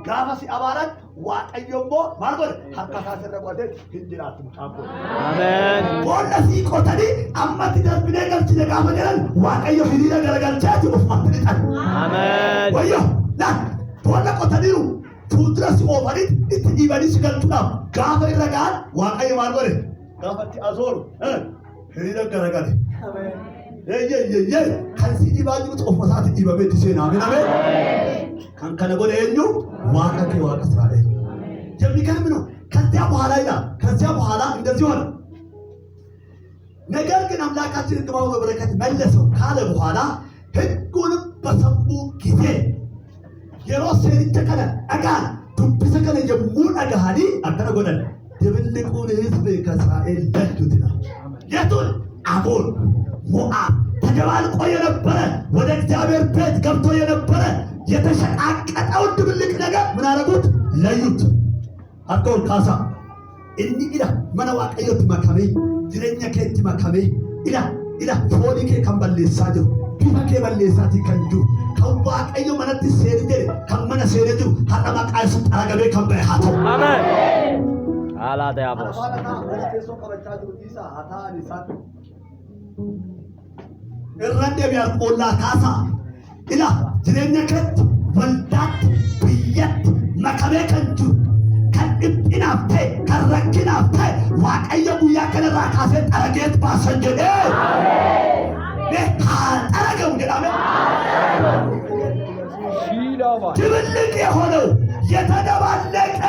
gaafa si abaaran waaqayyo immoo maal godhe harka isaa sirra godhee hin jiraatu mucaan kun. Ameen. Boolla sii qotanii ammatti darbinee galchine gaafa jedhan waaqayyo hiriira garagalchaati ofumatti lixan. Ameen. Wayyo laal boolla qotaniiru fuuldura si oofanii itti dhiibanii si galchuudhaaf gaafa irra ga'an waaqayyo maal godhe gaafa itti azooru hiriira garagale. Ameen. Kan si dhibaa jirutu ofuma isaatti dhiibamee itti seenaa. Ameen. Kan kana godhe eenyu ዋጋ ከዋጋ እስራኤል የሚገርም ነው። ከዚያ በኋላ ይላል ከዚያ በኋላ እንደዚህ ሆነ። ነገር ግን አምላካችን ግባው በበረከት መለሰው ካለ በኋላ ሕጉንም በሰሙ ጊዜ የሮሴን ተከለ አጋን ዱብሰከለ የሙን አጋሃዲ አተረጎደን ድብልቁን ሕዝብ ከእስራኤል ለዩትና የቱን አሞን ሞዓብ ተደባልቆ የነበረ ወደ እግዚአብሔር ቤት ገብቶ የነበረ የተሸቃቀጠውን ድብልቅ ነገር ምን አደረጉት? ለዩት። አቆል ካሳ እኒ ኢላ መነ ዋቀዮት መከሜ ጅሬኛ ከቲ መከሜ ኢላ ፎኒ ከ ከምበሌሳ ጅሩ ቢፈ ከ በሌሳቲ ከንጁ ከዋቀዮ መነት ሴሪደ ከመነ ሴሪዱ ሀጠማ ቃይሱ ጠረገቤ ከምበ ሀቶ አሜን አላደ ያቦስ ወለቴሶ ቀበቻ ጅሩ ኢሳ አታኒ ሳት እረንደ ቢያቆላ ካሳ ኢላ ጅሬኛ ከት ወልዳት ብየት መከሜ ከንጁ ከድብናፍቴ ከረኪናፍቴ ዋቀየ ጉያ ከነራ ካሴ ጠረጌት ባሰንጀዴ ጠረገው ገዳሜ ድብልቅ የሆነው የተደባለቀ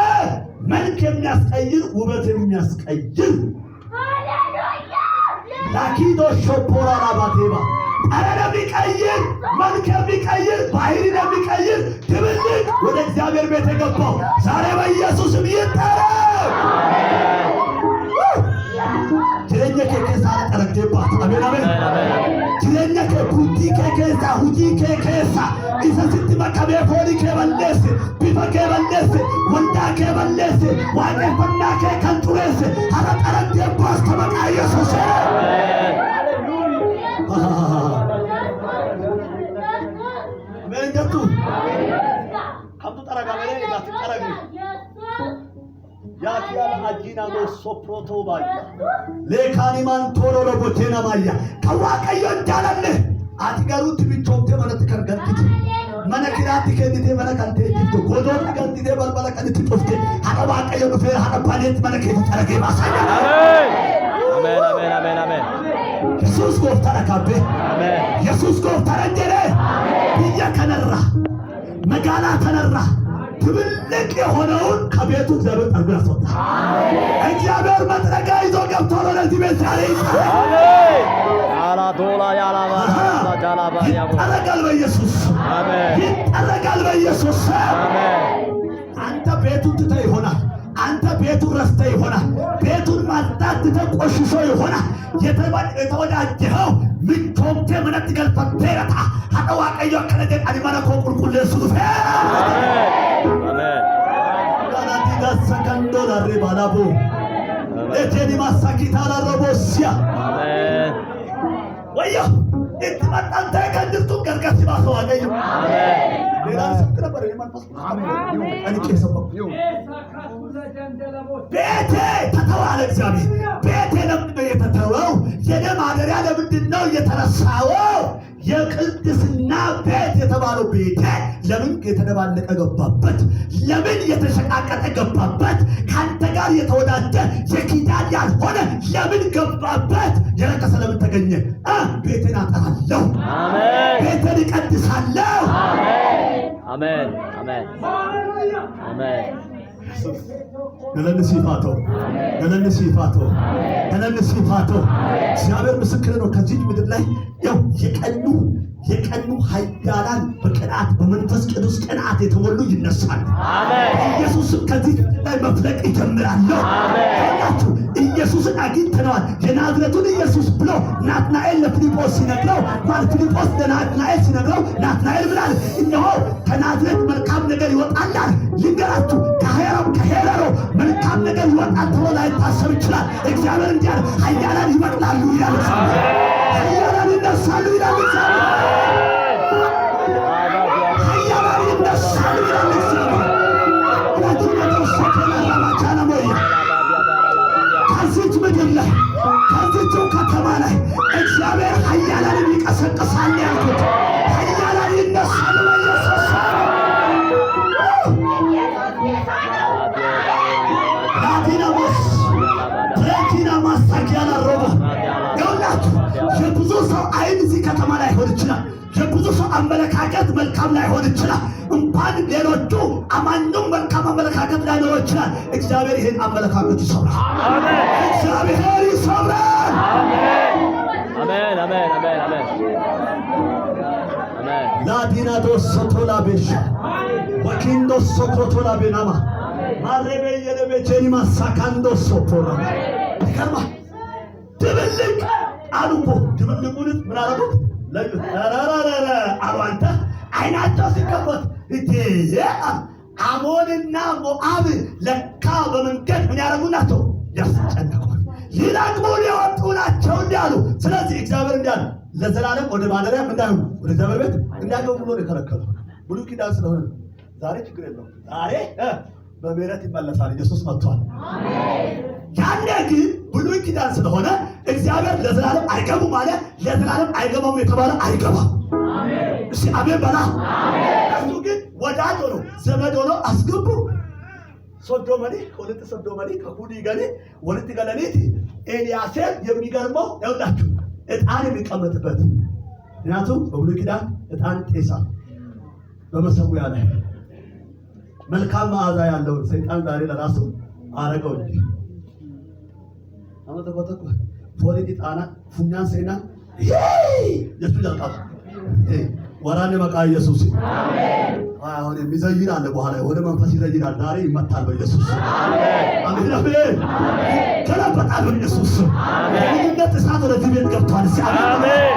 መልክ የሚያስቀይር ውበት የሚያስቀይር ላኪዶ ሾፖራ ላባቴባ ጠረን የሚቀይር መልክ የሚቀይር ባህሪን የሚቀይር ድብልቅ ወደ እግዚአብሔር ቤት የገባው ዛሬ በኢየሱስም ይጠረግ። ጅሬኛ ከኬሳ ጠረግባት አሜን አሜን። ጅሬኛ ከቡቲ ከኬሳ ሁጂ ከኬሳ ኢሳ ስት መከቤ ፎኒ ከበለስ ቢፈ ከበለስ ወንዳ ከበለስ ዋቄ ፈና ከንጡሬስ ሀረ ጠረግባት ተመቃ ኢየሱስ መንገቱ ከምቱ ጠረጋ በለ ጋት ጠረግ ያኪያል አጂና ሶፕሮቶ ባያ ለካኒማን ቶሎ ለቦቴና ማያ ከዋቀዮ እንዳለለ አትገሩት ቢቾቴ ማለት ከርገንት መነክራት ከንቴ መነካንቴ ዲቶ ጎዶት ከንቴ በልበለ ከንቴ ጦፍቴ አቀባቀዮ ነው አቀባሌት መነከት ጠረገ ማሳያ አሜን አሜን አሜን አሜን ኢየሱስ ጎፍታራ ካቤ አሜን ኢየሱስ ጎፍታራ እንጀረ ብያ ከነራ መጋላ ተነራ ትብልቅ የሆነውን ከቤቱ እግዚአብሔር ጠርጎ ያስወጣ። እግዚአብሔር መጥረጊያ ይዞ ገብቶ ለዚህ ቤት ዛሬ አሜን አላዶላ ያላባ ጃላባ ያቦ ይጠረጋል በኢየሱስ አሜን ይጠረጋል በኢየሱስ አሜን። አንተ ቤቱን ትተህ ይሆናል አንተ ቤቱን ረስተህ ይሆናል ቤቱን ማጽዳት ትተህ ቆሽሾ ይሆናል የተወዳጀኸው ምቾቴ ምነት ገልፈቴረታ ሀጠዋቀዮ ከነደ አዲማና ኮቁልቁል ሱፈ አሜን ጋናቲ ጋሰከንዶ ዳሬ ባላቦ እቴኒ ማሳኪታ ዳረቦሲያ አሜን ወዮ እትመጣንተ ከንድርቱ ገርገስ ባሰው አገኙ አሜን ሌላ ሰክረ በረ መንፈስ አሜን አንቺ ሰበኩ ቤቴ ተተዋለ እግዚአብሔር ቤቴ ለምንድነው የተተወው? የኔ ማደሪያ ለምንድነው የተረሳው? የቅድስና ቤት የተባለው ቤቴ ለምን የተደባለቀ ገባበት? ለምን የተሸቃቀጠ ገባበት? ካንተ ጋር የተወዳጀ የኪዳን ያልሆነ ለምን ገባበት? የረከሰ ለምን ተገኘ? ቤቴን አጠራለሁ አሜን ቤቴን እቀድሳለሁ አሜን አሜን አሜን ገለል ሲፋቶ እግዚአብሔር ምስክር ነው። ከዚህ ምድር ላይ ያው የቀኑ ኃያላን በቅንዓት በመንፈስ ቅዱስ ቅንዓት የተሞሉ ይነሳሉ። አሜን ኢየሱስም ከዚህ ላይ መፍለቅ ይጀምራሉ። አሜን ኢየሱስን አግኝተነዋል። የናዝሬቱን ኢየሱስ ብሎ ናትናኤል ለፊልጶስ ሲነግረው ፊልጶስ ለናትናኤል ሲነግረው ናትናኤል ምን አለ? እነሆ ከናዝሬት መልካም ነገር ይወጣል። ልንገራችሁ ከሄሮዶ መልካም ነገር ይወጣል ተብሎ ላይታሰብ ይችላል። እግዚአብሔር እንዲህ አለ፣ ኃያላን ይበቅላሉ ይላል። ኃያላን ይነሳሉ ይላል። ኃያላን ከዚቹ ከተማ ላይ እግዚአብሔር ኃያላንን ይቀሰቅሳል ያልኩት ኃያላን ይነሳሉ በኢየሱስ ላዲናሞስ ትሬቲና ማስታኪያና ሮባ ይኸውላችሁ የብዙ ሰው አይን እዚህ ከተማ ላይ ሆን ይችላል። የብዙ ሰው አመለካከት መልካም ላይሆን ይችላል። እንኳን ሌሎቹ አማኙም መልካም አመለካከት ላይኖር ይችላል። እግዚአብሔር ይህን አመለካከት ይሰብራል። አሜን። እግዚአብሔር ይሰብራል። አሜን አሜን አሜን አሜን አሜን አሜን ላዲና ዶሶቶላ ቤሻ ወኪንዶ ሶኮቶላ ቤናማ ማረበ የለበ ጀኒማ ሳካንዶ ሶቶራ ይከርማ ድብልቅ አሉቦ ድብልቁን ምን አረጉት ለዩ ተራራራ አሏንተ አይናቸው ሲከፈት እቴ አሞንና ሞዓብ ለካ በመንገድ ምን ያደረጉ ናቸው ያስጨነቁ ሊላግሙ ሊወጡ ናቸው እንዲያሉ። ስለዚህ እግዚአብሔር እንዲያሉ ለዘላለም ወደ ማደሪያ እንዳይሆኑ ወደ እግዚአብሔር ቤት እንዳይገቡ ብሎ የከለከሉ ብሉይ ኪዳን ስለሆነ ዛሬ ችግር የለውም። ዛሬ በምህረት ይመለሳል። ኢየሱስ መጥቷል። አሜን። ያኔ ግን ብሉይ ኪዳን ስለሆነ እግዚአብሔር ለዘላለም አይገቡም ማለት ለዘላለም አይገባም የተባለ አይገባም። አሜን። እሺ አሜን በላ። አሜን። እሱ ግን ወዳጅ ሆኖ ዘመድ ሆኖ አስገቡ። ሶዶመኒ ወለተ ሶዶመኒ ከኩዲ ገኔ ወለተ ገለኔት ኤልያሴር የሚገርመው ያውላችሁ ዕጣን የሚቀመጥበት ምክንያቱም በብሉይ ኪዳን ዕጣን ጤሳ በመሰዊያ ላይ መልካም መዓዛ ያለው ሰይጣን ዛሬ ለራሱ አረገው እንጂ አመተ ቆጠቁ ፎሪዲ ጣና ፉኛን ሰይና የሱ ዳጣ ወራኔ መቃ ኢየሱስ አሜን። አሁን የሚዘይን አለ በኋላ ወደ መንፈስ ይዘይናል። ዛሬ ይመታል በኢየሱስ አሜን አሜን አሜን ከላበጣል በኢየሱስ አሜን። ይህነት እሳት ወደ ቤት ገብቷል። አሜን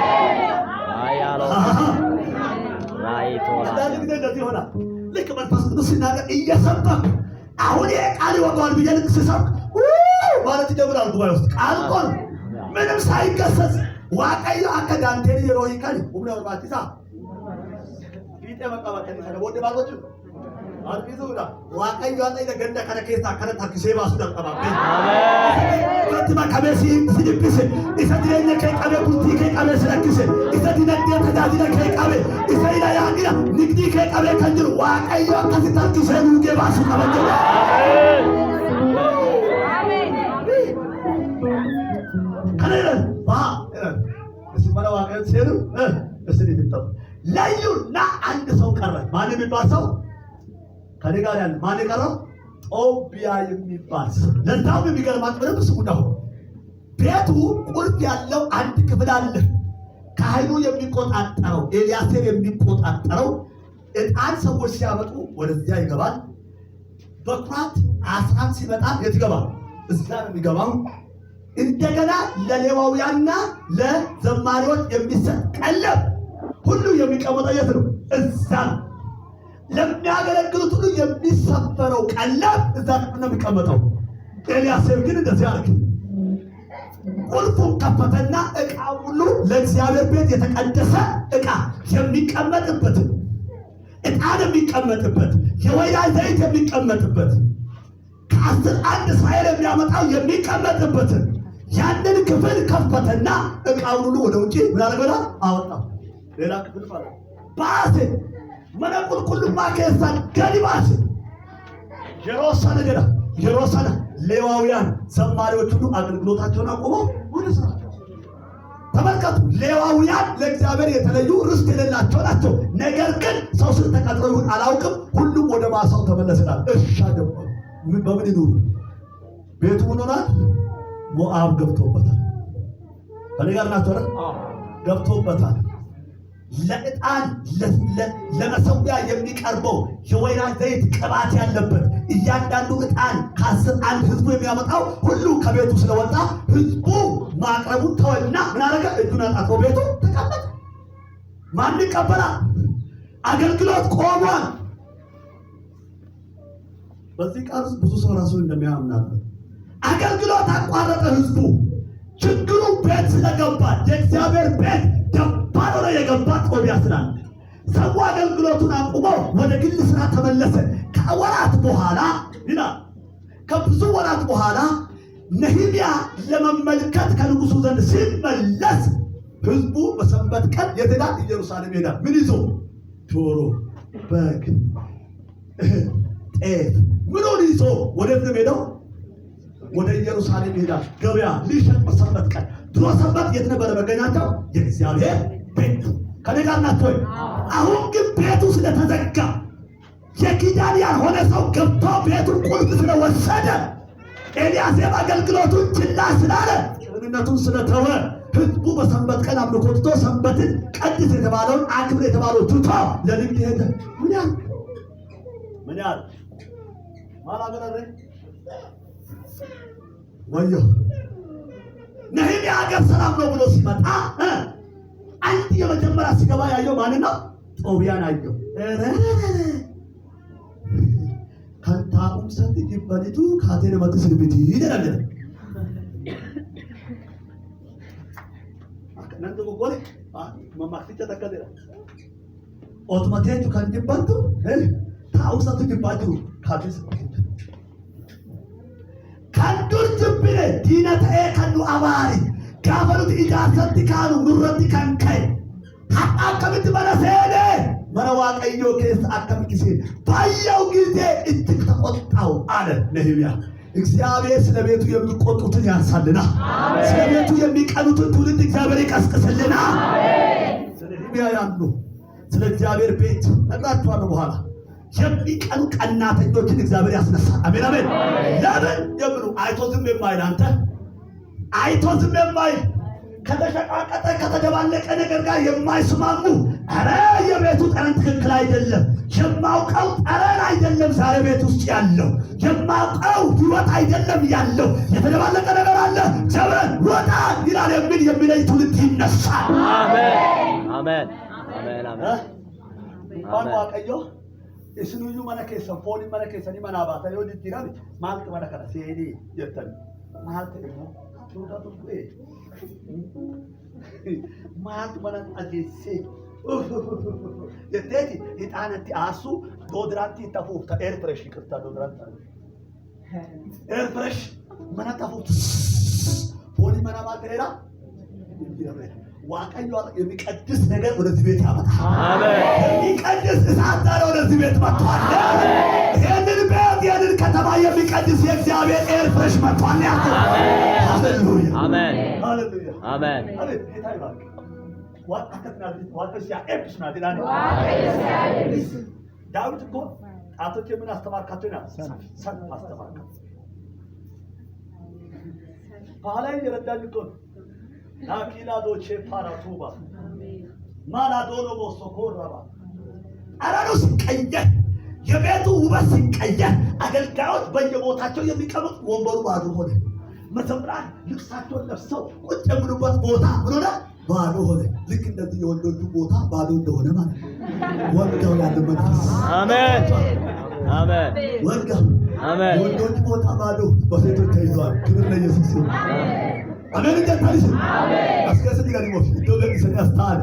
አያሎ ራይቶ አንዳንድ ጊዜ እንደዚህ ሆና ልክ መንፈስ ቅዱስ ሲናገር እየሰበክ አሁን የቃል ይወጣዋል ብዬ ልክ ስሰብክ ማለት ይጀምራል። ጉባኤ ውስጥ ቃል እኮ ነው ምንም ሳይገሰጽ ዋቀዩ አከዳንቴን የሮሂካል ሁሉ ወርባቲሳ ይጤ መቃባቴ ሰለቦደ ባሎቹ አርቢዙዳ ዋቀዩ አጣይ ደገንዳ ከረከታ ከረታ ከሴባሱ ደቀባቤ አሜን ፈትማ ከበሲ ሲዲፕስ ኢሰዲነ ከቀበ ቡቲ ከቀበ ስለክስ ኢሰዲነ ተዳዲነ ከቀበ ኢሰይላ ያንግራ ንግዲ ከቀበ ከንጅሩ ዋቀዩ አከታ ከሰኑ ገባሱ ከበደ አሜን ከነን ባ እስማላ ዋቀዩ ሲሩ እስዲ ተጠው ለዩና አንድ ሰው ቀረ። ማን የሚባል ሰው ከኔ ጋር ያለ ማን ቀረው? ጦቢያ የሚባል ሰው። ለዛው የሚገርማት ምንም ስሙ ነው። ቤቱ ቁልፍ ያለው አንድ ክፍል አለ። ካህኑ የሚቆጣጠረው ኤልያሴር የሚቆጣጠረው ዕጣን ሰዎች ሲያመጡ ወደዚያ ይገባል። በኩራት አስራት ሲመጣ የት ይገባል? እዛ ነው የሚገባው። እንደገና ለሌዋውያንና ለዘማሪዎች የሚሰጥ ቀለብ ሁሉ የሚቀመጠው የት ነው? እዛ ነው። ለሚያገለግሉት ሁሉ የሚሰፈረው ቀለብ እዛ ነው የሚቀመጠው። ኤልያሴር ግን እንደዚህ አለ። ቁልፉን ከፈተና ዕቃ ሁሉ ለእግዚአብሔር ቤት የተቀደሰ ዕቃ የሚቀመጥበት፣ ዕጣን የሚቀመጥበት፣ የወይራ ዘይት የሚቀመጥበት፣ ከአስር አንድ እስራኤል የሚያመጣው የሚቀመጥበት ያንን ክፍል ከፈተና ዕቃውን ሁሉ ወደ ውጪ ምን አደረገ? አወጣ። ሌላ ክፍል ማለት ባሴ መነቁል ሁሉ ማከሳ ገሊባስ የሮሳነ ገዳ የሮሳነ ሌዋውያን ዘማሪዎች ሁሉ አገልግሎታቸውን አቆመው ወደ ስራቸው ተመልከቱ። ሌዋውያን ለእግዚአብሔር የተለዩ ርስት የሌላቸው ናቸው። ነገር ግን ሰው ስለተቀጥሮ ይሁን አላውቅም ሁሉም ወደ ማሳው ተመለሰናል። እርሻ ገባ። ምን በምን ይኑሩ? ቤቱ ምን ሆኗል? ሞዓብ ገብቶበታል። ከኔ ጋር ናቸው አይደል? ገብቶበታል። ለዕጣን ለመሰዊያ የሚቀርበው የወይራ ዘይት ቅባት ያለበት እያንዳንዱ ዕጣን ከአስር አንድ ህዝቡ የሚያመጣው ሁሉ ከቤቱ ስለወጣ ህዝቡ ማቅረቡን ተወና ምን አደረገ? እጁን አጣጥፎ ቤቱ ተቀመጠ። ማን ይቀበላል? አገልግሎት ቆሟል። በዚህ ቃል ብዙ ሰው ራሱ እንደሚያምናል። አገልግሎት አቋረጠ ህዝቡ። ችግሩ ቤት ስለገባ የእግዚአብሔር ቤት ደባል ሆኖ የገባ ጦቢያ ስላለ ሰው አገልግሎቱን አቁሞ ወደ ግል ስራ ተመለሰ። ከወራት በኋላ ይላል ከብዙ ወራት በኋላ ነህምያ ለመመልከት ከንጉሱ ዘንድ ሲመለስ ህዝቡ በሰንበት ቀን የትዳት ኢየሩሳሌም ሄዳ ምን ይዞ ዶሮ፣ በግ፣ ጤፍ ምኑን ይዞ ወደት ነው ሄደው? ወደ ኢየሩሳሌም ሄዳ ገበያ ሊሸጥ በሰንበት ቀን። ድሮ ሰንበት የት ነበረ መገኛቸው? የእግዚአብሔር ቤት። ከነጋ ናቸው። አሁን ግን ቤቱ ስለተዘጋ የኪዳን ያልሆነ ሰው ገብቶ ቤቱን ቁልፍ ስለወሰደ ኤልያሴም አገልግሎቱን ችላ ስላለ ቅንነቱን ስለተወ ህዝቡ በሰንበት ቀን አምልኮ ትቶ ሰንበትን ቀድስ የተባለውን አክብር የተባለው ትቶ ለንግድ ሄደ። ምን ያህል ማላገረ ወዮ ነህምያ ሀገር ሰላም ነው ብሎ ሲመጣ አንድ የመጀመሪያ ሲገባ ያየው ማን ነው? ጦቢያን አየው። ከንታኡም ሰት ይበልጡ ካቴነ መጥስል ቤት ይደረለ አከናንተ ጎጎለ ማማክቲጨ ተከደረ ኦቶማቲክ ከንዲባቱ ታኡሰቱ ይባቱ ካቴስ ከንዱር ጅብነ ዲነተ ከኑ አባሪ ጋፈሩት ኢጃሰት ካኑ ኑረት ከንከይ አከምት በለሰለ መረዋቀዮ ከስ አከምኪሴ ባያው ጊዜ እጅግ ተቆጣው አለ ነህምያ። እግዚአብሔር ስለ ቤቱ የሚቆጡትን ያንሳልና፣ ስለ ቤቱ የሚቀኑትን ትውልድ እግዚአብሔር ይቀስቅስልና። ስለ ነህምያ ያሉ ስለ እግዚአብሔር ቤት ነግራችኋለሁ። በኋላ የሚቀኑ ቀናተኞችን እግዚአብሔር ያስነሳል። አሜን አሜን። ለምን የምኑ አይቶ ዝም የማይል አንተ አይቶ ዝም የማይል ከተሸቃቀጠ ከተደባለቀ ነገር ጋር የማይስማሙ አረ የቤቱ ጠረን ትክክል አይደለም፣ የማውቀው ጠረን አይደለም ዛሬ ቤት ውስጥ ያለው፣ የማውቀው ህይወት አይደለም ያለው፣ የተደባለቀ ነገር አለ፣ ጀብረን ወጣ ይላል የሚል የሚለይ ትውልድ ይነሳል። አሜን አሜን አሜን አሜን። ዋቀዮ እስኑዩ መነከሰ ፖሊ መነከሰ ኒማናባታ ይወድ ይራል ማልት መነከረ ሲዲ ይተን ማልት ነው ቱዳቱ ማልት መነን አጀሴ የቴቲ ኢጣነቲ አሱ ዶድራንቲ ተፉታ ኤርፍሬሽ ይቅርታ ዶድራንታ ኤርፍሬሽ መና ተፉት ፖሊ መናባታ ሄራ ዋቀዮ የሚቀድስ ነገር ወደዚህ ቤት ያመጣል። አሜን። የሚቀድስ እሳት ዛሬ ወደዚህ ቤት መጥቷል። አሜን። ይሄንን ቤት ይሄንን ከተማ የሚቀድስ የእግዚአብሔር ኤር ፍሬሽ መጥቷል። ሃሌሉያ አሜን ሃሌሉያ አሜን አሜን። ጌታ ይባርክ። ዋቀሲያ ኤፕስና ዲላኒ ዳዊት እኮ ጣቶች ምን አስተማርካቸው ይላል? ሰን አስተማርካቸው ባህላዊ የረዳኝ እኮ ናኪላ ዶቼ ፓራቱባ ማላዶኖ ቦሶኮራባ አራኑ ሲቀየር የቤቱ ውበት ሲቀየር አገልጋዮች በየቦታቸው የሚቀመጡ ወንበሩ ባዶ ሆነ። መዘምራን ልብሳቸውን ለብሰው ቁጭ የሚሉበት ቦታ ምን ሆነ? ባዶ ሆነ። ልክ እንደዚህ የወንዶቹ ቦታ ባዶ እንደሆነ ማለት ወንጋው ያለ መንፈስ አሜን አሜን ወንጋው አሜን። የወንዶቹ ቦታ ባዶ በሴቶች ተይዟል። ክብር ለኢየሱስ ይሁን። አሜን እንጀታልሽ አሜን። አስከሰት ይጋሊሞ ዶገን ሰያስታል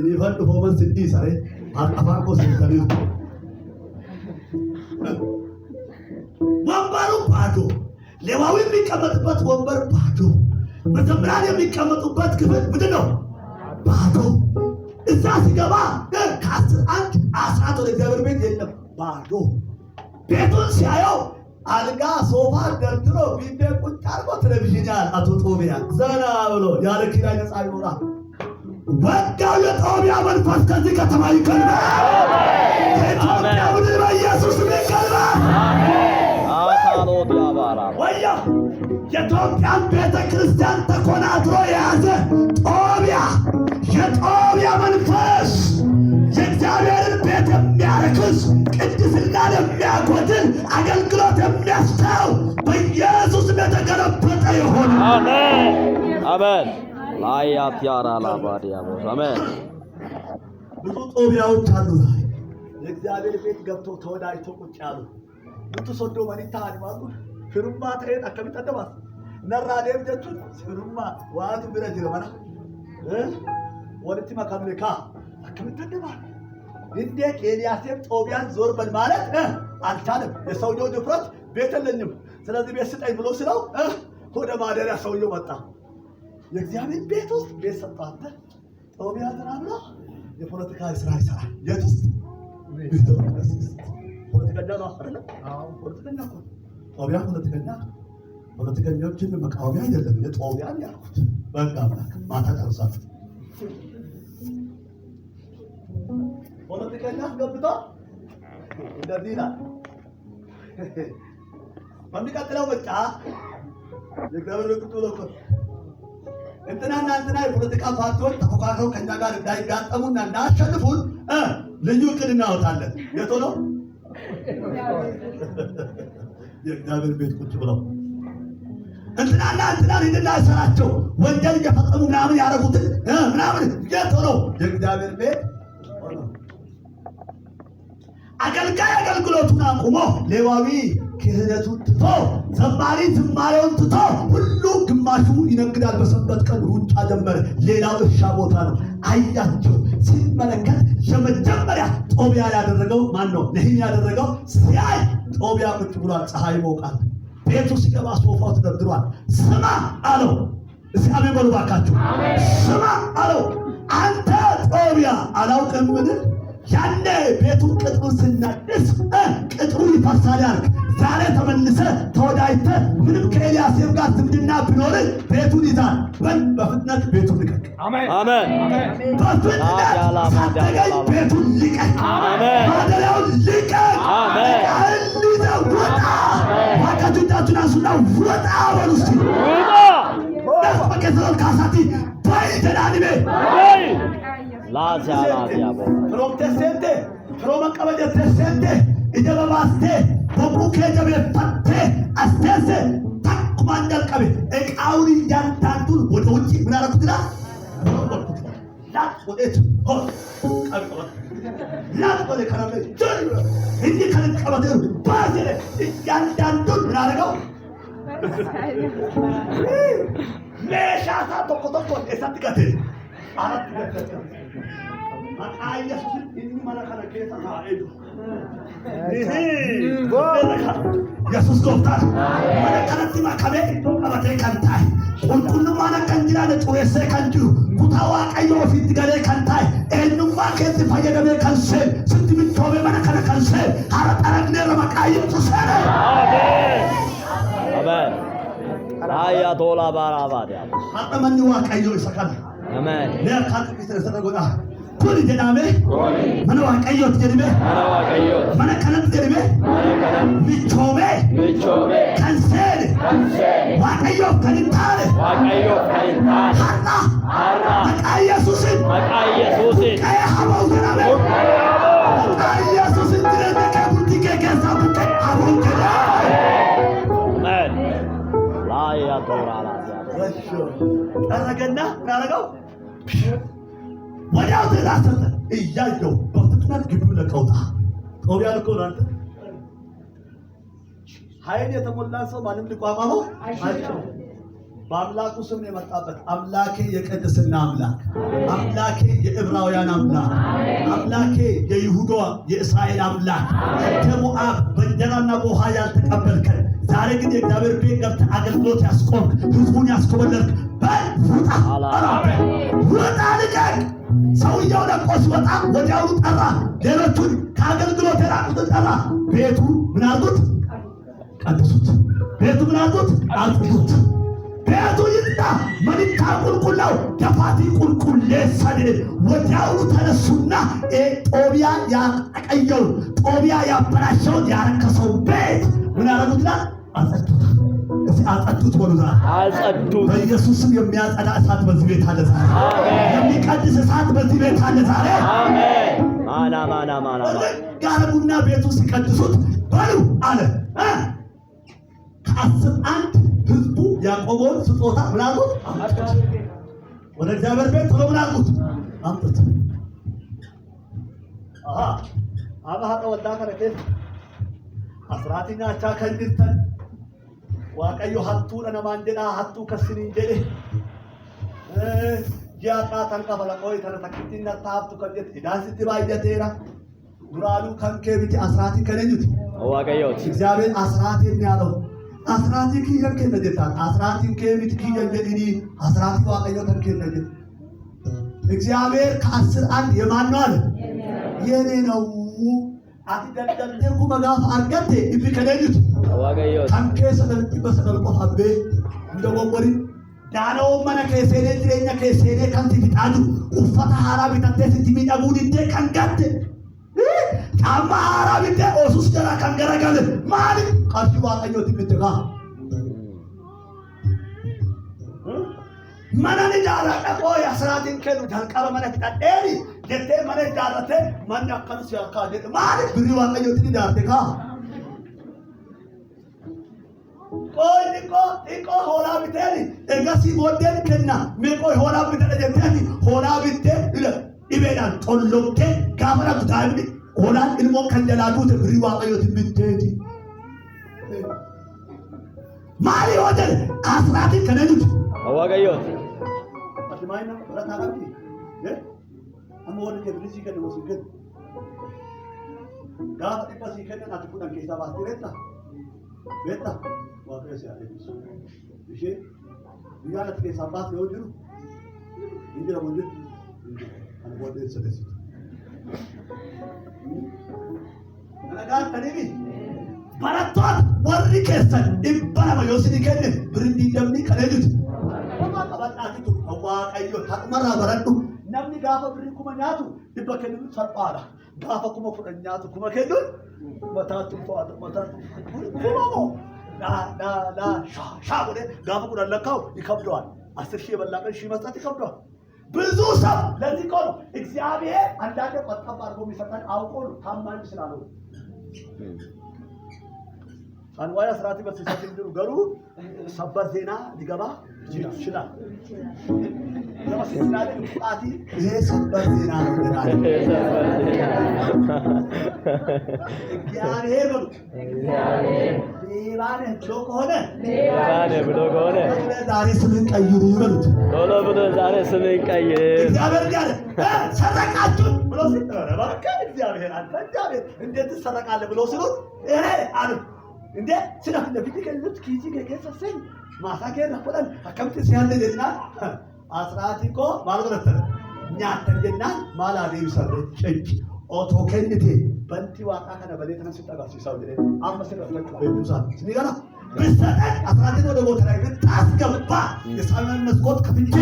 ይፈል ሆመን ሲዲ ሳሬ አጣፋቆ ሲተሪው ወንበሩ ባዶ፣ ሌዋዊ የሚቀመጥበት ወንበር ባዶ፣ መዘምራን የሚቀመጡበት ክፍል ምንድን ነው? ባዶ። እዛ ሲገባ ከ11 አስራት ወደ እግዚአብሔር ቤት የለም፣ ባዶ። ቤቱን ሲያየው አልጋ ሶፋ ደርድሮ ቢንደ ቁጭ አርጎ ቴሌቪዥን ያል አቶ ጦቢያ ዘና ብሎ ያለ ኪራይ ነፃ ይኖራል። ወጋው የጦቢያ መንፈስ ከዚህ ከተማ ይቀልባ። ከኢትዮጵያ ምድር በኢየሱስ ስም ይቀልባ። አታሎት ያባራ ወያ የኢትዮጵያን ቤተ ክርስቲያን ተኮናትሮ የያዘ ጦቢያ፣ የጦቢያ መንፈስ የእግዚአብሔርን ቤት የሚያረክስ ቅድስናን የሚያጎድል አገልግሎት የሚያስተው በኢየሱስ የተገለበጠ ይሁን። አሜን አሜን። ላያት ያራ ላባዲያ አሜን። ብዙ ጦቢያዎች አሉ ዛሬ የእግዚአብሔር ቤት ገብቶ ተወዳጅቶ ቁጭ ያሉ ብዙ ሶዶ ማኒታ አድማሉ ፍሩማ ተይን አከሚጠደባስ ነራዴም ጀቹ ፍሩማ ዋቱ ብረ ጅረማና ወለቲ ማካምለካ አከሚጠደባ እንዴ ኤልያሴም ጦቢያን ዞር በል ማለት አልቻለም። የሰውየው ድፍረት ቤት የለኝም ስለዚህ ቤት ስጠኝ ብሎ ስለው ወደ ማደሪያ ሰውየው መጣ። የእግዚአብሔር ቤት ውስጥ ቤት ሰጣተ ጦቢያ ተናብላ የፖለቲካ ስራ ይሰራል። የት ውስጥ? ቤተ መቅደስ ውስጥ። ፖለቲከኛ ነው አይደል? አዎ ፖለቲከኛ እኮ ጦቢያ ፖለቲከኛ። ፖለቲከኞችን መቃወሚያ አይደለም የጦቢያን ያልኩት። በቃ ማታ ጨርሳችሁ ፖለቲከኛ ገብቶ እንደዚህ ይላል። በሚቀጥለው ምርጫ የእግዚአብሔር ቁጡ ለኮ እንትናና እንትና የፖለቲካ ፓርቲዎች ተፎካክረው ከኛ ጋር እንዳይጋጠሙና እንዳያሸንፉን ልዩ ዕቅድ እናወጣለን። የት ነው? የእግዚአብሔር ቤት ቁጭ ብለው እንትናና እንትናን እንድናሰራቸው ወንጀል እየፈጸሙ ምናምን ያደረጉትን ምናምን የት ነው? የእግዚአብሔር ቤት አገልጋይ አገልግሎቱን አቁሞ ሌዋዊ ክህነቱን ትቶ ዘማሪ ዝማሬውን ትቶ ሁሉ ግማሹ ይነግዳል። በሰንበት ቀን ሩጫ ጀመረ። ሌላው እርሻ ቦታ ነው። አያቸው ሲመለከት የመጀመሪያ ጦቢያ ያደረገው ማን ነው? ነህምያ ያደረገው ሲያይ ጦቢያ ቁጭ ብሏል። ፀሐይ ሞቃል። ቤቱ ሲገባ ሶፋው ተደርድሯል። ስማ አለው። እስኪ አሜን በሉ እባካችሁ። ስማ አለው። አንተ ጦቢያ አላውቅምን? ያኔ ቤቱን ቅጥሩን ስናድስ ቅጥሩ ይፈርሳል ያልክ ዛሬ ተመልሰህ ተወዳጅተህ ምንም ከኤልያሴብ ጋር ዝምድና ቢኖር ቤቱን ይዛል። በፍጥነት ቤቱን ልቀቅ። አሜን አሜን። በፍጥነት ሳትገኝ ቤቱን ልቀቅ። አሜን። ማደሪያውን ልቀቅ። አሜን። ይዘህ ውጣ። ዋቃችሁ እጃችሁን አንሱና ውጣ በሉ እስኪ። ውጣ ነስበቄስሮን ካሳቲ ባይ ተዳኒቤ ባይ ላዚያ ፕሮቴስቴንቴ ፕሮመቀበጀ ተሰንቴ ኢጀበባስቴ በቡኬ ጀበፈቴ አስተሰ ታኩማንደል ቀበ እቃውን እያንዳንዱን ወደ ውጪ ምን አደረኩትና ላጥ ወዴት ሆ ቀበ ላጥ ወደ ከረመ ጀር እንዲህ ከነቀበተ ባዘለ እያንዳንዱን ምን አደረገው ለሻታ ተቆጥቶ እሳትከተ አራት ገተ ኢየሱስ inni mana kana keessa taa'ee Yesus gooftaan mana kanatti makamee iddoo qabatee kan taa'e qulqullummaan akka hin jiraanne xureessee kan jiru kutaa waaqayyoo ofiitti galee kan taa'e eenyummaa keetti fayyadamee kan seene sitti michoomee mana kana kan seene hara xaragneerra maqaa Yesuus seene. Amen. Ayya tola baarabaadha. Har'a manni waaqayyoo isa kana. Amen. Nee akkaan isa sana godha. Kuni jedhame mana waaqayyooti jedhame mana kanatti jedhame michoome kan seene waaqayyoof kan hin taane har'a maqaa Yesuusin qe'ee hamoo jedhame maqaa Yesuusin jireenya kee bultii kee keessaa buqqee hamoo jedhame. Laaya tooraalaa ጠረገና ናረገው ወዲያው ትእዛዝ ሰጠ። እያየው በፍጥነት ግቢውን ለቀው ውጣ። ጦቢያ ልኮ አንተ ኃይል የተሞላ ሰው ማንም ሊቋቋመው አይችልም። በአምላኩ ስም የመጣበት አምላኬ የቅድስና አምላክ፣ አምላኬ የዕብራውያን አምላክ፣ አምላኬ የይሁዳ የእስራኤል አምላክ እንደ ሞዓብ በእንጀራና በውሃ ያልተቀበልከን ዛሬ ግን የእግዚአብሔር ቤት ገብተህ አገልግሎት ያስቆምክ ህዝቡን ያስኮበለልክ ውጣ ውጣ ልቀቅ። ሰውየው ለቆ ሲወጣ ወዲያውኑ ጠራ። ሌሎቹን ከአገልግሎት የራቁትን ጠራ። ቤቱ ምን አልኩት? ቀድሱት። ቤቱ ምን አልኩት? አጽዱት። ቤቱ ይጽዳ። መኒታ ቁልቁላው ደፋቲ ቁልቁሌ ሰድ ወዲያውኑ ተነሱና ጦቢያ ያቀየውን ጦቢያ ያበላሸውን ያረከሰውን ቤት ምን አረጉትና አጸዱት። አጸዱት ወሉና አጸዱት። በኢየሱስ ስም የሚያጸዳ እሳት በዚህ ቤት አለ ዛሬ። አሜን። የሚቀድስ እሳት በዚህ ቤት አለ ዛሬ። አሜን። ማና ጋርጉና ቤቱ ሲቀድሱት በሉ አለ ከአስር አንድ ህዝቡ ያቆመውን ስጦታ ምን አሉት? አምጡት። ወደ እግዚአብሔር ቤት ቶሎ ምን አሉት? አምጡት። አባሃ ወዳ ከረከት አስራቲና ቻ ከንድተን waaqayyo hattuudha namaan jedhaa hattuu kassiniin jedhe ji'aaqaa tan qabala qooyi tana takkittiin nattaaftu kan jette idaansitti baay'ateera duraanuu kan kee biti asraatiin kan eenyuti waaqayyooti. እግዚአብሔር አስራቴን ያለው አስራቲ ኪየን ከነጀታን አስራቲን ከሚት ኪየን ለዲኒ አስራቲ ዋቀዮ ተንከነጀ እግዚአብሔር ከአስር አንድ የማን ነው አለ የኔ ነው አትደደልኩ መጋፍ አርገቴ ይብከለጁት waaqayyooti. ታንከ ሰደልቲ በሰደል ቆፋቤ እንደወወሪ ዳነው መነ ከሰኔ ድረኛ ከሰኔ ካንቲ ቢጣዱ ኡፈታ ሃራ ቢታቴ ሲቲሚ ዳቡዲቴ ካንጋቴ ጫማ ሃራ ቢቴ ኦሱስ ጀራ ካንገረጋለ ማን ቀርሽ ዋቀዮ ትብትጋ मनने जारा को असरादिन के ढलकर मन किताडेरी जते मने जारते मन अक्कन से अक्का दे मारे बिरी वाला योती जाते का कोई इको होला बितेनी एगसी मोडेल केना मे कोई होला बिते जते होला बिते इबेदान तोलोके कामरा गुदाई होला इल्मो खंजलादू ते बिरी वाला योती बितेती मारी होदल असरादिन कनेजुत waaqayyooti. Maina rata lagi, ya? Amo orang ke beli kan masuk kan? Dah tapi pasti kan nanti pun nak kisah pasti beta, wah kerja ada itu. Jadi, dia nanti kisah pasti lewat ini lah mungkin, anu buat dia sedesi. Anak tadi ni, paraton warri kisah, impara mayosi ni kan, berindi demi kalian itu. Abad itu waaqayyo takmara baradhu namni gaafa birri kuma nyaatu dibba kennu salphaadha gaafa kuma fudhan nyaatu kuma kennu mataatu faada mataatu kuma la sha godhe gaafa kudhan lakkaa'u ይከብደዋል 10 ሺህ የበላ ቀን ሺህ መስጠት ይከብደዋል ብዙ ሰው ለዚህ እኮ ነው እግዚአብሔር አንዳንዴ ቆጠብ አድርጎ የሚሰጠን አውቆ ነው ታማኝ ስላለው አንዋያ ስራቲ በተሰጠ እንዲሩ ገሩ ሰበር ዜና ሊገባ ይችላል ለማስይና ለቁጣቲ ይሄ ሰበር ዜና ነው እግዚአብሔር ብሎ ከሆነ ዛሬ ስምን ቀይሩ ይበሉት ቶሎ ብሎ ዛሬ ስምን ቀይር እግዚአብሔር ጋር ሰረቃችሁ ብሎ ሲጠራ ባካ እግዚአብሔር አንተ እግዚአብሔር እንዴት ትሰረቃለህ ብሎ ሲሉት እኔ አሉ እንዴ ስለህ ለፊት ከልት ኪጂ ከከሰሰኝ ማሳከር አፈዳል አከምት ሲያለ ደና አስራቲኮ ማልገረተ ኛተንደና ማላዴ ይሰረ ጨጭ ኦቶ ከንቴ በንቲ ዋቃ ከነ በሌተነ ሲጠጋ ሲሳው ደለ አመሰለ ለቅበዩሳ ሲገራ በሰጠት አስራቲኮ ወደ ቦታ ላይ ታስገባ የሳመን መስኮት ከፍቼ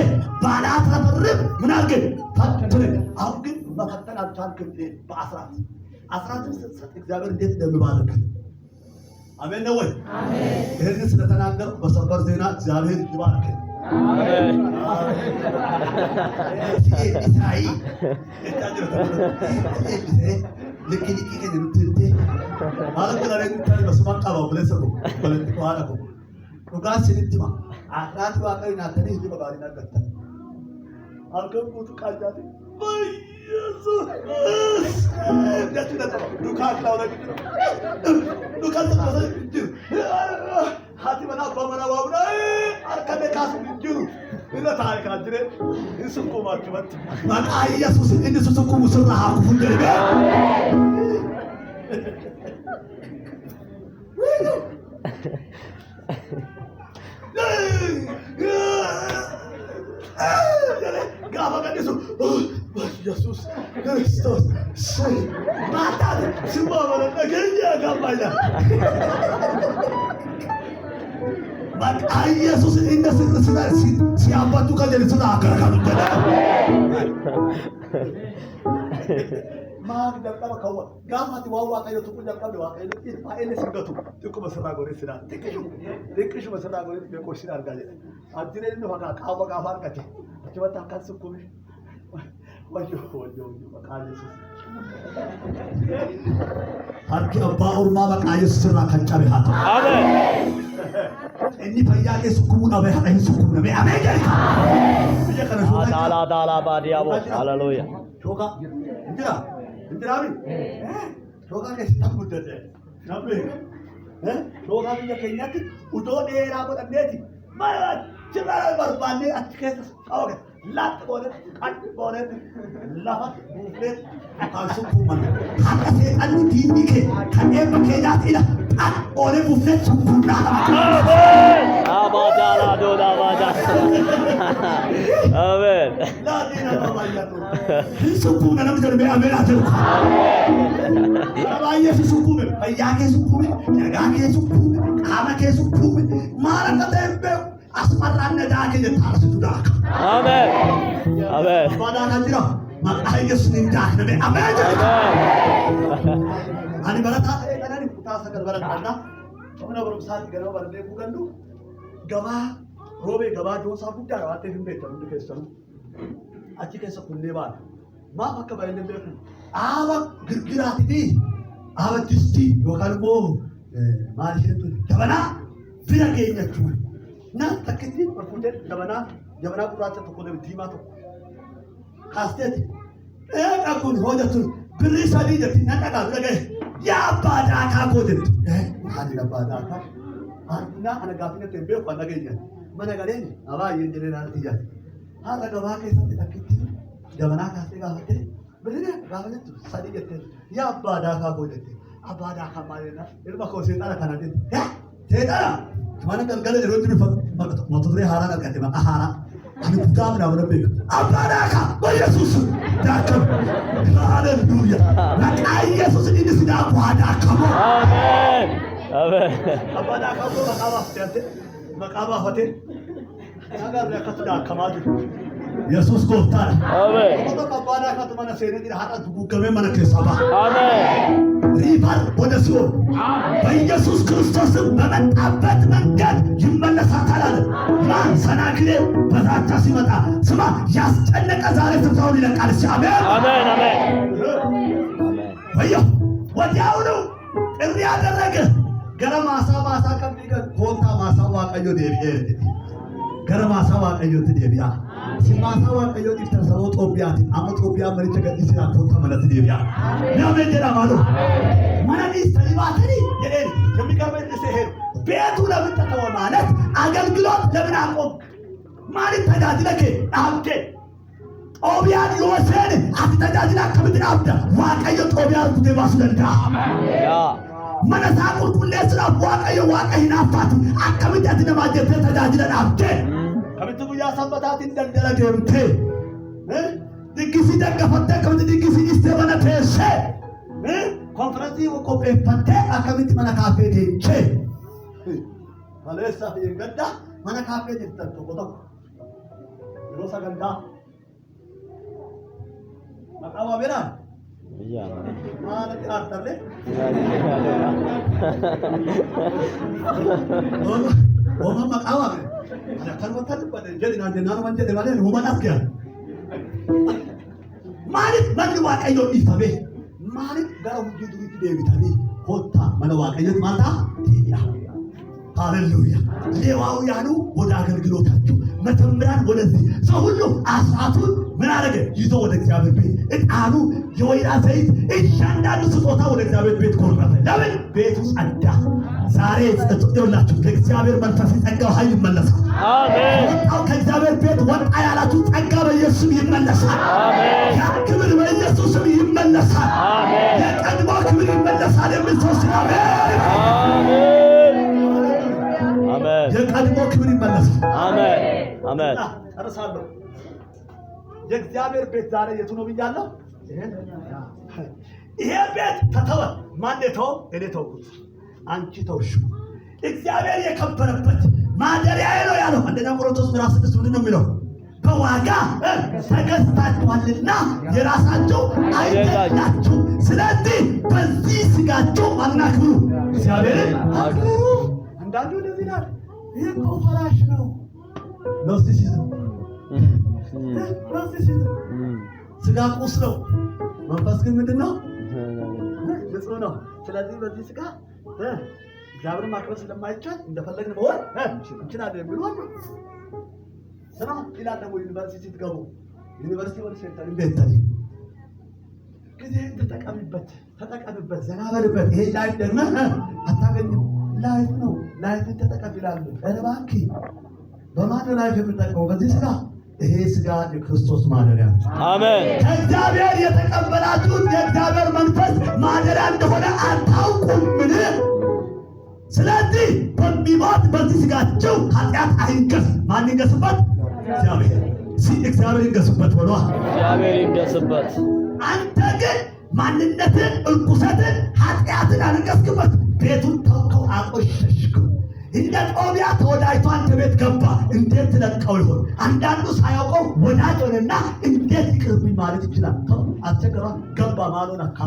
ባላት ተፈርም ምን አርገ ፈተነ አሁን ግን መፈተን አልቻልክም በአስራት አስራትን ስትሰጥ እግዚአብሔር እንዴት እንደሚባርክ አሜን ነው ወይ አሜን ይሄን ስለተናገር በሰበር ዜና እግዚአብሔር ይባርክ አሜን ኢሳይ እታጀር ለኪሊኪ ከንትንቴ አለከለ ለኪታሪ በስማቃው ብለሰሩ በለጥቆ አለኮ ሩጋስ ሲልትማ አራት ዋቀይና ተኔ ይጅ በባሪና ገተ አልከምኩት ቃጃት ኢየሱስ ደትነታ ዱካት ላውለቅ ዱካት ተሰጥጅ ሀቲመና በመናባውና አርከደ ካስ እንጅሩ እነ ታሪክ አድረ እንስቆ ማክበት ማቃ ኢየሱስ እንስቆ ሙስራ ሀቁ እንደገ ጋባ ቀደሱ ኢየሱስ ክርስቶስ ማታደ ሲባበረ ነገኛ ጋባያ ማቃ ኢየሱስ እንደዚህ ስለሲ ሲያባቱ ከጀለ ስለአከራካሉ ገዳ ማግ ደቀባ ከወ ጋማቲ ዋዋ ቀየቱ ቁጃ ቀብ ዋቀለ ፋይል ሲገቱ ጥቁ መስራ ጎሬ ስራ ጥቅሽ መስራ ጎሬ በቆሽ ስራ አርጋለ አድሬ ነው ፋካ ቃባ ቃፋ አርቀቴ አትወጣ ካስኩ ወጆ በቃ ኢየሱስ አርኪ አባ ኦርማ በቃ ኢየሱስ ስራ ከጫበ ሀታ አሜን እኒ ፈያቄ ሱኩሙ ነው በሐይ ሱኩሙ ነው አሜን ዳላ ዳላ ባዲያቦ ሃሌሉያ ሾጋ እንድራቢ ሾጋ ከስታሙደደ ነብለ ሾጋ ብየ ከኛት ኡዶ ዴራ ቆጠኔቲ ማለት ጅራል በርባኔ አትከስ አወገ ላት ቆለ ቃል ቆለ ላፋት ሙፍሌት አሱኩማን ሀቀቴ አንዲ ዲኒከ ከኔም ከጃት ኢላ ቃል ቆለ ሙፍሌት ሱኩና አባዳላ ዶላ ባዳ አሜን ላዲና ባባያቱ ሱኩና ነው ደርቤ አሜን አተሩ ባባየ ሱኩና አያኬ ሱኩና ያጋኬ ሱኩና አማኬ ሱኩና ማረከተምበ አስመራነ ዳከ የታርሱ ዳከ አሜን አሜን ባዳና ጅራ ማቃየስ ንዳክ ነቤ አሜን አኒ በረታ ተናኒ ኩታሰከ በረታና ሆነ በሩሳት ገነው በረዴ ጉገንዱ ገባ ሮቤ ገባ ጆሳ ጉዳ ዋቴ ፍንቤት ተንዱ ከሰኑ አቺ ከሰ ኩኔ ባል ማፈከ ባይነ ቤኩ አባ ግርግራቲ አባ ድስቲ ዮካልሞ ማልሽቱ ገበና ፍረገኘቹ na takiti perfude jabana kurata to kone dima to kastet akun hodatu birisadi jati naka lage ya bada ka kodet ani na bada ka arna ana gafine tembe ko lage ya mana gale ni aba yenjere na tiya ha laga ba ke sate takiti jabana kaste ga hote birine gafine to sadi jate ya bada ka kodet abada ka mare na irba ko setara kana de setara mana kan kala jero tu matudre hara kan kate ma hara ani putam na wala bek abaraka ba yesus dakam haleluya na kai yesus ini sudah kuada kamu amen amen abaraka ko makaba hote agar lekat da kamadu yesus ko tar amen ko abaraka to mana sene dir hara dugu kame mana ke saba amen ሪባል ወደ ሲኦል በኢየሱስ ክርስቶስ በመጣበት መንገድ ይመለሳታል አለ። ማን ሰናክሬ በዛቻ ሲመጣ ስማ ያስጨነቀ ዛሬ ስፍራውን ይለቃል። አሜን አሜን አሜን ወዲያውኑ ጥሪ ያደረገ ገረማሳ ማሳ ከሚገ ኮንታ ማሳ ዋቀዮ ደብየ ገረማሳ ዋቀዮ ደብያ ሲማሳ ዋቀዮ ዲፍተሰሮ ጦቢያት አመጦቢያ መሪቸ ገዲስራ ኮንታ ማለት ደብያ ለምን ደራማሉ ማናዲስ ተሊባተሪ የኔ የሚቀርበኝ ሲሄድ ቤቱ ለምን ተተወ ማለት አገልግሎት ለምን አቆም ማለት ተዳድለከ አብደ ጦቢያን ዮሴን አትተዳድላ ከምድር አብደ ዋቀዮ ጦቢያን ተባስ ደንዳ ያ መነሳቁር ኩሌ ስራ ዋቀዮ ዋቀይና አፋት አከምዳት ነማጀተ ተዳድለን አብደ ከብቱ ያሰበታት እንደንደለ ደምቴ ድግሲ ደገፈተ ከምት ድግሲ ይስተበነ ተሰ konferensi qopheeffatte akkamitti mana kaafee deemche maleessa eeggadda mana kaafee jettan tokko tokko yeroo sagantaa maqaa waa beeraa maalatti aartarre ooma maqaa waa beera akkanumatti dubbate jedhi naannoman jedhe malee uuman askeera maaliif manni waaqayyoon dhiifame ማሪክ ጋር ሁሉ ድሪት ዴቪታኒ ሆታ ማለዋቀየት ማታ ዲያ ሃሌሉያ ሌዋውያኑ ወደ አገልግሎታቸው መተምራን ወደዚህ ሰው ሁሉ አስራቱን ምን አደረገ ይዞ ወደ እግዚአብሔር ቤት እጣኑ የወይራ ዘይት እያንዳንዱ ስጦታ ወደ እግዚአብሔር ቤት ኮረፈ ለምን ቤቱ ጸዳ ዛሬ ጸጥቶላችሁ ከእግዚአብሔር መንፈስ ጸጋው ኃይል ይመለሳል አሜን ወጣው ከእግዚአብሔር ቤት ወጣ ያላችሁ ጸጋ በኢየሱስ ይመለሳል አሜን ያ ክብር በኢየሱስ ይመለሳል አሜን የቀድሞ ክብር ይመለሳል የምትወስ አሜን አሜን አሜን የቀድሞ ክብር ይመለሳል አሜን አሜን ጨርሳለሁ የእግዚአብሔር ቤት ዛሬ የቱ ነው ብያለሁ ይሄ ቤት ተተወ ማን ተው እኔ ተውኩት አንቺ ተውሽ እግዚአብሔር የከበረበት ማደሪያዬ ነው ያለው አንደኛ ቆሮንቶስ ምዕራፍ 6 ምንድን ነው የሚለው በዋጋ ተገዝታችኋልና የራሳችሁ አይደላችሁ ስለዚህ በዚህ ስጋችሁ ማንን አክብሩ እግዚአብሔርን አክብሩ አንዳንዱ እንደዚህ ይላል ይሄ እኮ ፈራሽ ነው ኖስቲሲዝም ስጋ ቁስ ነው መንፈስ ግን ምንድን ነው ንጹህ ነው ስለዚህ በዚህ ስጋ እግዚአብሔርን ማክበር ስለማይቻል እንደፈለግን መሆን እንችላለን የሚሉ አሉ ስራ ይላል ደግሞ ዩኒቨርሲቲ ስትገቡ ዩኒቨርሲቲ ወደ ሴንተር እንደታል ጊዜ ተጠቀምበት ዘና በልበት ይሄ ላይፍ ደግሞ አታገኙም ላይፍ ነው ላይፍ ተጠቀም ይላሉ እባክህ በማን ላይፍ የምትጠቀመው በዚህ ስጋ ይሄ ሥጋ የክርስቶስ ማደሪያ አሜን። ከእግዚአብሔር የተቀበላችሁት የእግዚአብሔር መንፈስ ማደሪያ እንደሆነ አታውቁምን? ስለዚህ በሚሞት በዚህ ሥጋችሁ ኃጢአት አይንገስ። ማን ይንገስበት? እግዚአብሔር። እግዚአብሔር ይንገስበት ብሏ። እግዚአብሔር ይንገስበት። አንተ ግን ማንነትን፣ እርኩሰትን፣ ኃጢአትን አልንገስክበት። ቤቱን ተውከው፣ አቆሸሽከው። እንደ ጦቢያ ተወዳጅቶ አንተ ቤት ገባ። እንዴት ትለቀው ይሆን? አንዳንዱ ሳያውቀው ወዳጅ ሆነና እንዴት ይቅርብኝ ማለት ይችላል። አስቸገሯ ገባ ማሎ ነካ።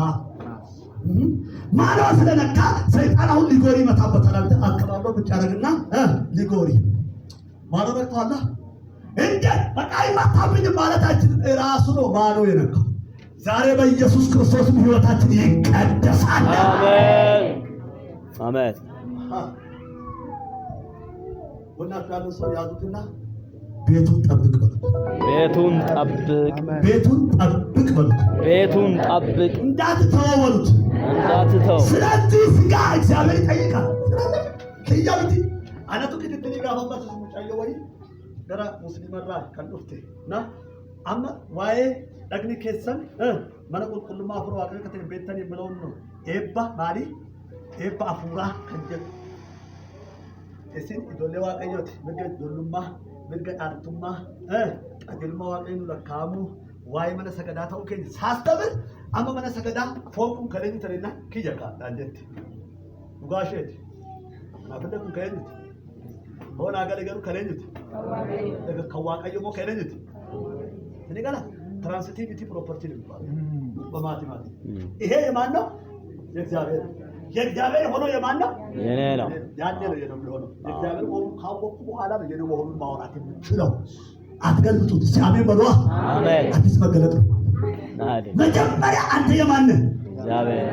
ማሎ ስለነካ ሰይጣን አሁን ሊጎሪ ይመታበታል። አንተ አቀባሎ ብቻ አረግና ሊጎሪ ማሎ ነክቷላ። እንዴት በቃ ይመታብኝ ማለታችን ራሱ ነው ማሎ የነካው። ዛሬ በኢየሱስ ክርስቶስ ሕይወታችን ይቀደሳል። አሜን አሜን። ወናት ያለው ሰው ያዙትና ቤቱን ጠብቅ በሉት። ቤቱን ጠብቅ፣ ቤቱን ጠብቅ በሉት። ቤቱን ጠብቅ፣ እንዳትተው በሉት። እንዳትተው። ስለዚህ ሥጋ እግዚአብሔር ይጠይቃል። ከያብቲ አነቱ ከድድኒ ጋፋባት ሙጫየ ወይ ገራ ሙስሊም ራ ከንዱፍቴ ና አማ ዋይ ጠግኒ ከሰን ማነ ቁልቁልማ አፍሮ አቀ ከተን ቤተን የምለውን ነው ኤባ ማሊ ኤባ አፉራ ከንጀ እሲን ዶሌ ዋቀዮት ምገ ዶሉማ ምገ ጣርቱማ ቀድልማ ዋቀዩ ለካሙ ዋይ መነ ሰገዳ ተው ከኝ ሳስተብር አማ መነ ሰገዳ ፎቁን ከለኝ ተለና ኪጀካ ዳንጀት ጓሸት ማፈደም ከኝ ሆነ አገለገሉ ከለኝት ከዋቀዩ ሞ ከለኝት እኔ ጋር ትራንሲቲቪቲ ፕሮፐርቲ ነው የሚባለው በማቴማቲክስ። ይሄ የማን ነው? የእግዚአብሔር። የእግዚአብሔር ሆኖ የማን ነው? የኔ ነው። ያኔ ነው የኔ ሆኖ የእግዚአብሔር ሆኖ ካወቁ በኋላ ነው የኔ ሆኖን ማውራት የምችለው። አትገልጡት። አሜን በሉ። አሜን። አዲስ መገለጥ መጀመሪያ አንተ የማን ነህ? እግዚአብሔር።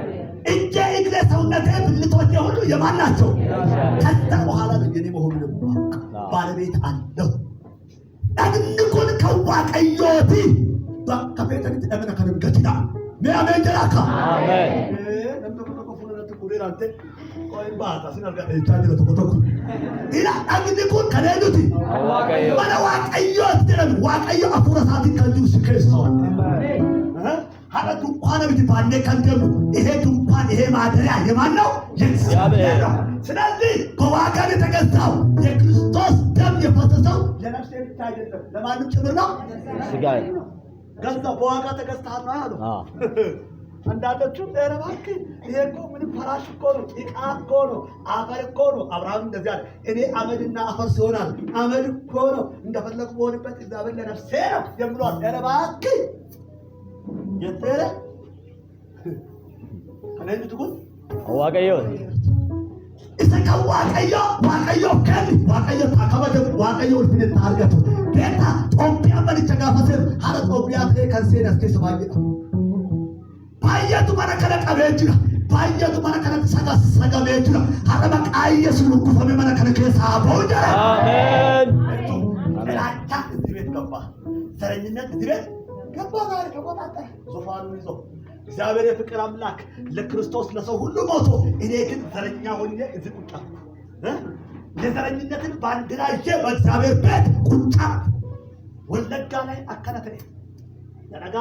እጄ፣ እግሬ፣ ሰውነቴ፣ ብልቶቼ ሁሉ የማን ናቸው? ከዛ በኋላ ነው የኔ ሆኖን የማውቅ ባለቤት አለው። አግንኩን ከዋቀዮቲ ከቤተን ተደመና ከነገቲዳ ሚያሜን ጀራካ አሜን። ነምቶ ኮፉነቱ ኩሪራንተ ቆይ ባታ ሲናልጋ ታጅሮ ተቆቶኩ ኢላ አግንኩን ከነዱቲ ዋቀዮ ማና ዋቀዮት ደም ዋቀዮ አፉራሳቲ ከጁ ስከስተዋል ሀዳ ድንኳን ብት ባንዴ ከንደሙ ይሄ ድንኳን ይሄ ማደሪያ የማን ነው? የእግዚአብሔር። ስለዚህ በዋጋ የተገዛው የክርስቶስ ደም የፈሰሰው ለነፍሴ ብቻ አይደለም፣ ለማንም ጭምር ነው። ሥጋዬ ገዛው በዋጋ ተገዝተሃል ነው ያለው። አንዳንዶቹ ኧረ እባክህ ይሄ እኮ ምንም ፈራሽ እኮ ነው፣ ጭቃ እኮ ነው፣ አፈር እኮ ነው። አብርሃም እንደዚያ አለ፣ እኔ አመድና አፈር ሲሆናል አመድ እኮ ነው፣ እንደፈለጉ በሆንበት እግዚአብሔር ለነፍሴ ነው የምሏል። ኧረ እባክህ የቴረ ከነኝ ትኩን ዋቀዮ isa kan waaqayyo kenni waaqayyo takabade waaqayyo ulfine targatu beta Itoophiyaa manicha gaafaseeru hara Itoophiyaa ta'e kan seenas keessa baay'eetu mana kana qabee jira baay'eetu mana kanatti sagamee jira hara maqaa Yesuus lukkufame mana kana keessa haa ba'u jira. አሜን። ጥላቻ እዚህ ቤት ገባ፣ ዘረኝነት እዚህ ቤት ገባ። ዛሬ ተቆጣጠረ ዙፋኑን ይዞ እግዚአብሔር የፍቅር አምላክ ለክርስቶስ ለሰው ሁሉ ሞቶ እኔ ግን ዘረኛ ሆኜ እዚህ ቁጭ አልኩ። የዘረኝነትን ባንዲራ ይዤ በእግዚአብሔር ቤት ቁጭ አልኩ። ወለጋ ላይ አከነተ ለነጋ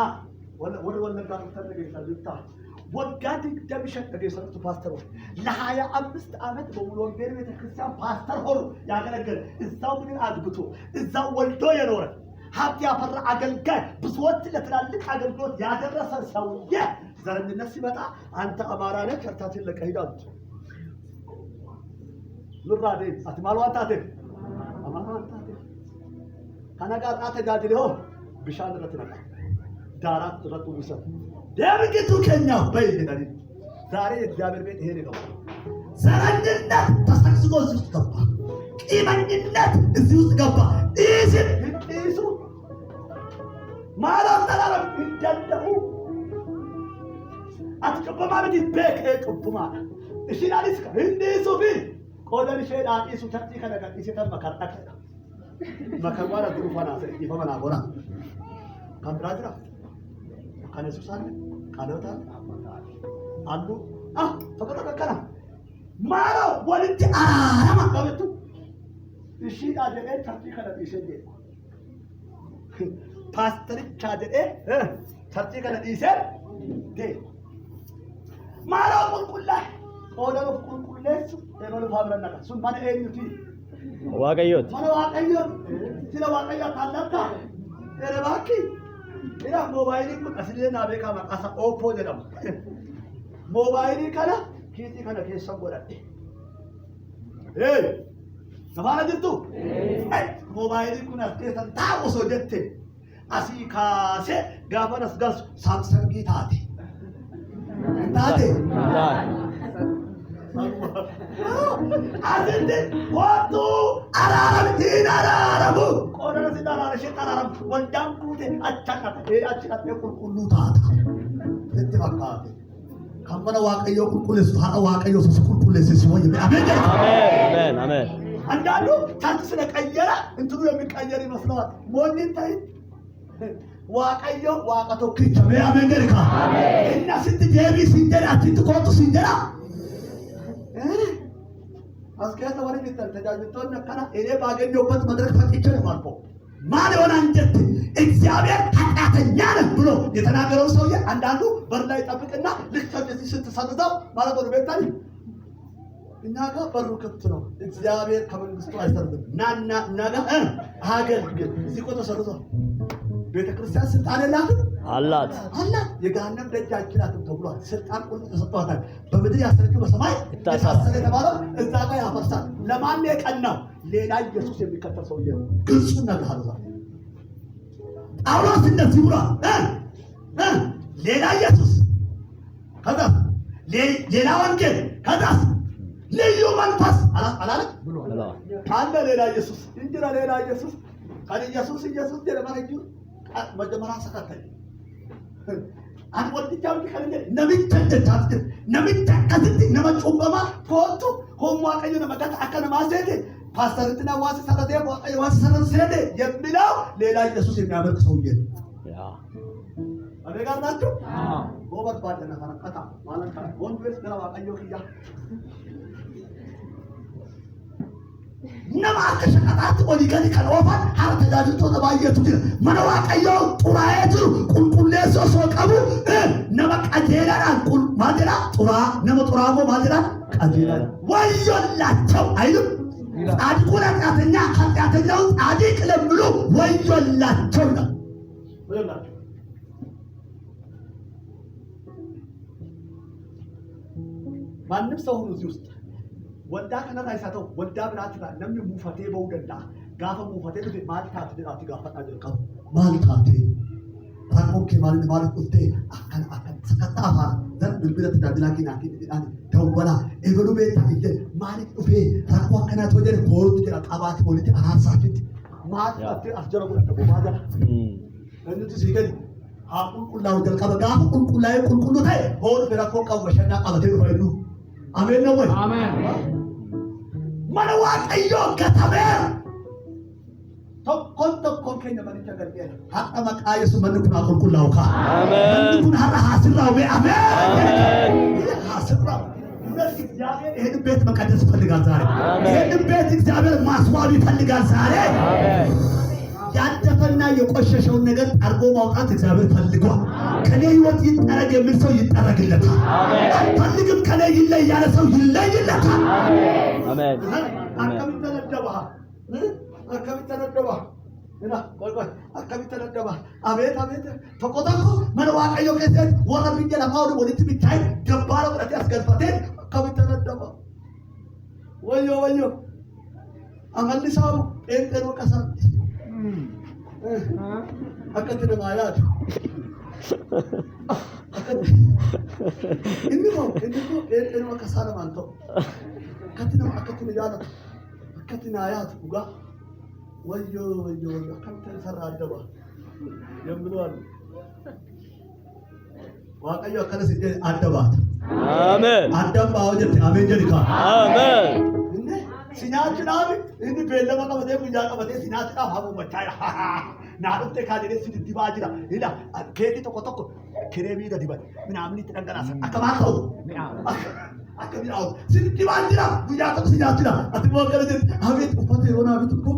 ወለጋ ተደረገ ይሰልታ ወጋድ ደምሸት ተገሰጡ ፓስተሮች ለ25 ዓመት በሙሉ ወንጌል ቤተክርስቲያን ፓስተር ሆኖ ያገለገለ እዛው ምን አድብቶ እዛው ወልዶ የኖረ ሀብት ያፈራ አገልጋይ ብዙዎች ለትላልቅ አገልግሎት ያደረሰ ሰውዬ ዘረኝነት ሲመጣ አንተ አማራ ነህ ቸርቻችን ለቀህ ሂድ አሉት። ኑራዴ አትማልዋታቴ አማራታቴ ከነጋር አተጋድለው ብሻን ረትነካ ዳራት ረቱ ሙሰት ደምግቱ ከኛ በይደሪ ዛሬ እግዚአብሔር ቤት ይሄ ነው። ዘረኝነት ተሰክስጎ እዚህ ውስጥ ገባ። ቂመኝነት እዚህ ውስጥ ገባ። ኢሱ ማላም ተላለም እንደው አትቀበማ በት ቤክ ቁጥማ እሺናሊስ ከእንዲሱ ቢ ቆደን ሸዳ ኢሱ ተጥቂ ከነጋ ኢሰተም መከራከ መከራዋላ ድሩፋና ይፈመና ጎራ ካንድራጅራ ከነሱሳን ቃሎታ አሉ ተከተከከና ማሮ ወልቲ አራማ ከበቱ እሺ ዳጀ ተጥቂ ከነጋ ኢሰደ paastericha jedhee sartii kana dhiisee dee maaloo qulqullaa qoodanuuf qulqulleessu eebaluuf haa biran naqa sun mana eenyuti Waaqayyooti. mana waaqayyooti sila waaqayyaa kaallakka ere baakki ila moobaayilii kun asilee naa beekaa maqaasa Oppo jedhama moobaayilii kana kiisii kana keessa godhadhe nafaana jirtu moobaayilii kun as keessan taa'u osoo jette asii kaasee gaafa as galchu saamsangii taate taate asitti kootu araaramitiin araaramu qoodana si araara ishee araaramu waldaan kuute achi dhaqee qulqulluu taata itti fakkaate kan mana waaqayyoo qulqulleessu haadha waaqayyoo si qulqulleessu wayya ameen Amen. Amen. አንዳንዱ ታንት ስለቀየረ እንትኑ የሚቀየር ይመስለዋል ሞኝን ታይ ዋቀዮ ዋቀቶ ክቸሜ አሜሪካ እና ስንት ጄቢ ሲንጀራ አትት ኮቱ ሲንጀራ አስከታ ወሬ ቢተል ተጃጅቶን ነከና እኔ ባገኘውበት መድረክ ፈቅቼ ነው ማልፎ ማን ሆነ አንጀት እግዚአብሔር ኃጢአተኛ ነህ ብሎ የተናገረው ሰውዬ አንዳንዱ በር ላይ ጠብቅና ልክ እንደዚህ ስትሰልዘው ማለት ነው ቤታኒ እኛ ጋር በሩ ክፍት ነው እግዚአብሔር ከመንግስቱ አይሰርዝም ናና ናጋ ሀገር ግን እዚህ ቆቶ ሰርዟል ቤተክርስቲያን ስልጣን የላትም አላት የገሃነም ደጅ አይችላትም ተብሏል ስልጣን ቁልፍ ተሰጥቷታል በምድር ያሰረችው በሰማይ የታሰረ የተባለው እዛ ጋር ያፈርሳል ለማን የቀናው ሌላ ኢየሱስ የሚከተል ሰውዬ ነው ግልጹን ነግሬሃለሁ ዛሬ ጳውሎስ እንደዚህ ብሏል ሌላ ኢየሱስ ከዛ ሌላ ወንጌል ከዛስ ልዩ መንፈስ አላለ ብሎ አለ ሌላ ኢየሱስ እንጀራ ሌላ ኢየሱስ ካለ ኢየሱስ ደረማጁ መጀመሪያ ሰከተኝ አንድ ወጥቻው ከለኝ ነብይተንታት ነብይተከትት ነመጮበማ ፎቶ ሆሞ አቀዩ ነመጋት አከነ ማሰደ ፓስተርትና ዋስ ሰረደ ዋስ ሰረደ የሚለው ሌላ ኢየሱስ የሚያመልክ ሰውዬ ያ አበጋናችሁ ጎበር ባደና ፈረቀታ ማለት ነው ወንድስ ገራ አቀዩ ክያ nama akka shaqaxaatti olii gadi kan oofan haala tajaajiltoota baay'eetu jira mana waaqayyoo xuraa'ee jiru qulqulleessoo osoo qabu nama qajeelaadhaan maal jedha xuraa nama xuraa moo maal jedha qajeelaadhaan wayyollaቸው አይልም ጻድቁን ኃጢአተኛውን ጻድቅ ለሚሉ ወዮላቸው ነው ወዮላቸው ማንም ሰው ሁሉ እዚህ ውስጥ ወንዳ ከነታ ይሳተው ወንዳ ብራትና ነምን ሙፈቴ በውደላ ጋፈ ሙፈቴ ልጅ ማልታት ድራቲ ጋፈታ ድርቀው ማልታቴ ታቆም ማለት ማለት ቁልቴ አከን ሰከታፋ ዘር ብልብለት ዳድላኪ ናኪ ዲዳን ተወላ ኤበሉ ቤት ይየ ማለት ኡፌ ታቆ ከናት ወጀ ኮርት ጀራ ቃባት ፖሊቲ አራሳችት ማልታት አስጀረቡ ነው ማዳ እንት ሲገል አቁን ቁላው ገልቀበ ጋፈ ቁልቁላይ ቁልቁሉታይ ሆር ፈራኮ ቀው ወሸና ቀበቴ ነው አሜን ነው ወይ አሜን mana waaqayyo katabeera tokkon keenya manicha galbeera haqa maqaa yesuus manni kun qulqullaa'u kaa manni kun har'a haasirraa wee ameen haasirraa እግዚአብሔር ይሄን ቤት መቀደስ ይፈልጋል ዛሬ ይሄን ቤት እግዚአብሔር ማስዋብ ይፈልጋል ዛሬ ያደፈና የቆሸሸውን ነገር አርጎ ማውጣት እግዚአብሔር ፈልጓል ከኔ ህይወት ይጠረግ የሚል ሰው ይጠረግለታል ፈልግም ከኔ ይለይ ያለ ሰው ይለይለታል አሜን አከሚተነደባ እና ቆይ አከሚተነደባ አቤት አቤት ተቆጣቆ ምን ዋቀዮ ከሰት ወረብኝ ለማውድ ወዲት ቢታይ ገባረ ወዲት ያስገድፈቴ አከሚተነደባ ወዮ አመልሳው ጴንጤኖ ቀሳት akkatti nama yaadu inni moo eenyu akka isaa namaan ta'u akkatti na yaadatu akkatti na yaadu dhugaa wayyoo akkamitti isarraa adda ba'a yommuu alu waaqayyo akkana si jedhe adda baata አሜን addaan baa'oo jette ameen jedhi kaa አሜን sinaachuudhaaf inni beellama qabatee guyyaa qabatee sinaachuudhaaf hamuu machaa naa dhuftee kaadhee si dibaa jira ila keekii tokko kireemii gadi bade minaamni itti dhangalaasan akka maal ta'u akka mi'aawu si dibaa jira guyyaa tokko sinaachuudha ati moo akkana jedhi abeet uffata yeroo naa bitu ko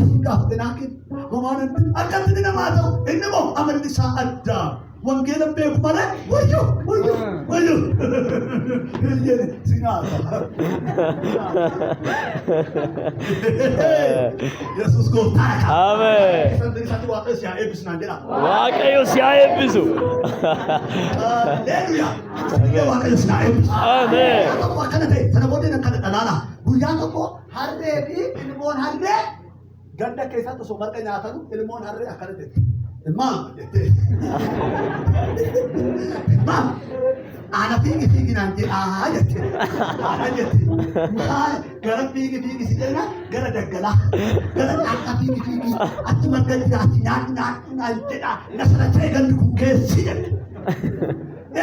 akkasiin dinaakin homaan akkatti namaa ta'u inni moo amalli isaa addaa wangeela beeku malee wayyo hiriyyeen sinaata Yesuus gooftaadha. Amen. Santi isaatti waaqayyo si haa eebbisu naan jedha. Waaqayyo si haa eebbisu. Haleluyaa. Waaqayyo si haa eebbisu. Amen. Akkuma akkana ta'e sana booddee akkana dhalaala. Guyyaa tokko harree fi ilmoon harree ganda keessatti osoo marga nyaatanu ilmoon harree akkana ta'e. Ilmaan jettee. Ilmaan. Ana fiigi naan jedhaa jettee. Ana jettee. Gara fiigi si jenna gara daggalaa. Gara dhaaqaa fiigi achi marga jiraati nyaanni naan jedhaa. Nasara ta'e gandi kun keessi jette.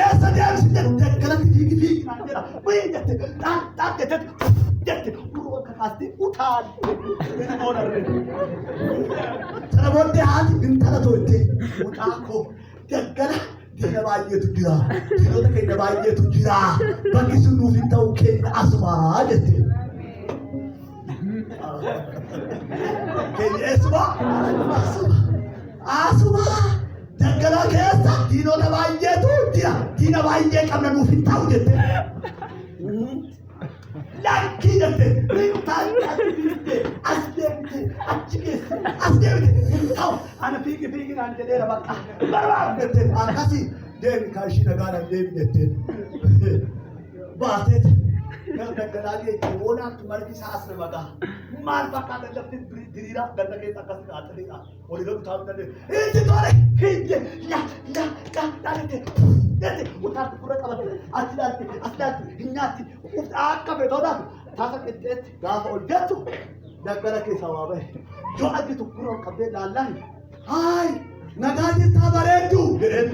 Eessa deemsi jette daggalatti fiigi naan jedhaa. Wayii jette dhaaq jette uroo kakaasti utaali. Ilmoon harree. Sana booddee haati intala too'ettee mucaa koo daggala diina baay'eetu jira. Diinota keenya baay'eetu jira. Bakki sun nuuf hin ta'u keenya asumaa jettee. Keenya eessumaa? Asumaa. Daggala keessa diinota baay'eetu jira. Diina baay'ee qabna nuuf hin ta'u jettee. Lakki jettee taa'ee as deemte achi keessa as deemte ta'u ana fiigi naan jedheera bakka barbaadu jettee akkasii deemi kan ishii nagaadhaan deemi jettee baateeti gara daggalaa geejjii woonaatti margi isaa as nama gaha maal fakkaata lafti diriiraa ganda keessa akkas qaxaliidha walii galu taa'uu dandeenya itti tole fiigde dhaadhette jette utaatti fura qabate as ilaalti hin nyaatti akka beetotaatu taasa qixxeetti gaafa ol jettu daggala keessaa waa bahe yoo argitu fura qabdee laallaan haay nagaa jirtaa bareeddu jedheen.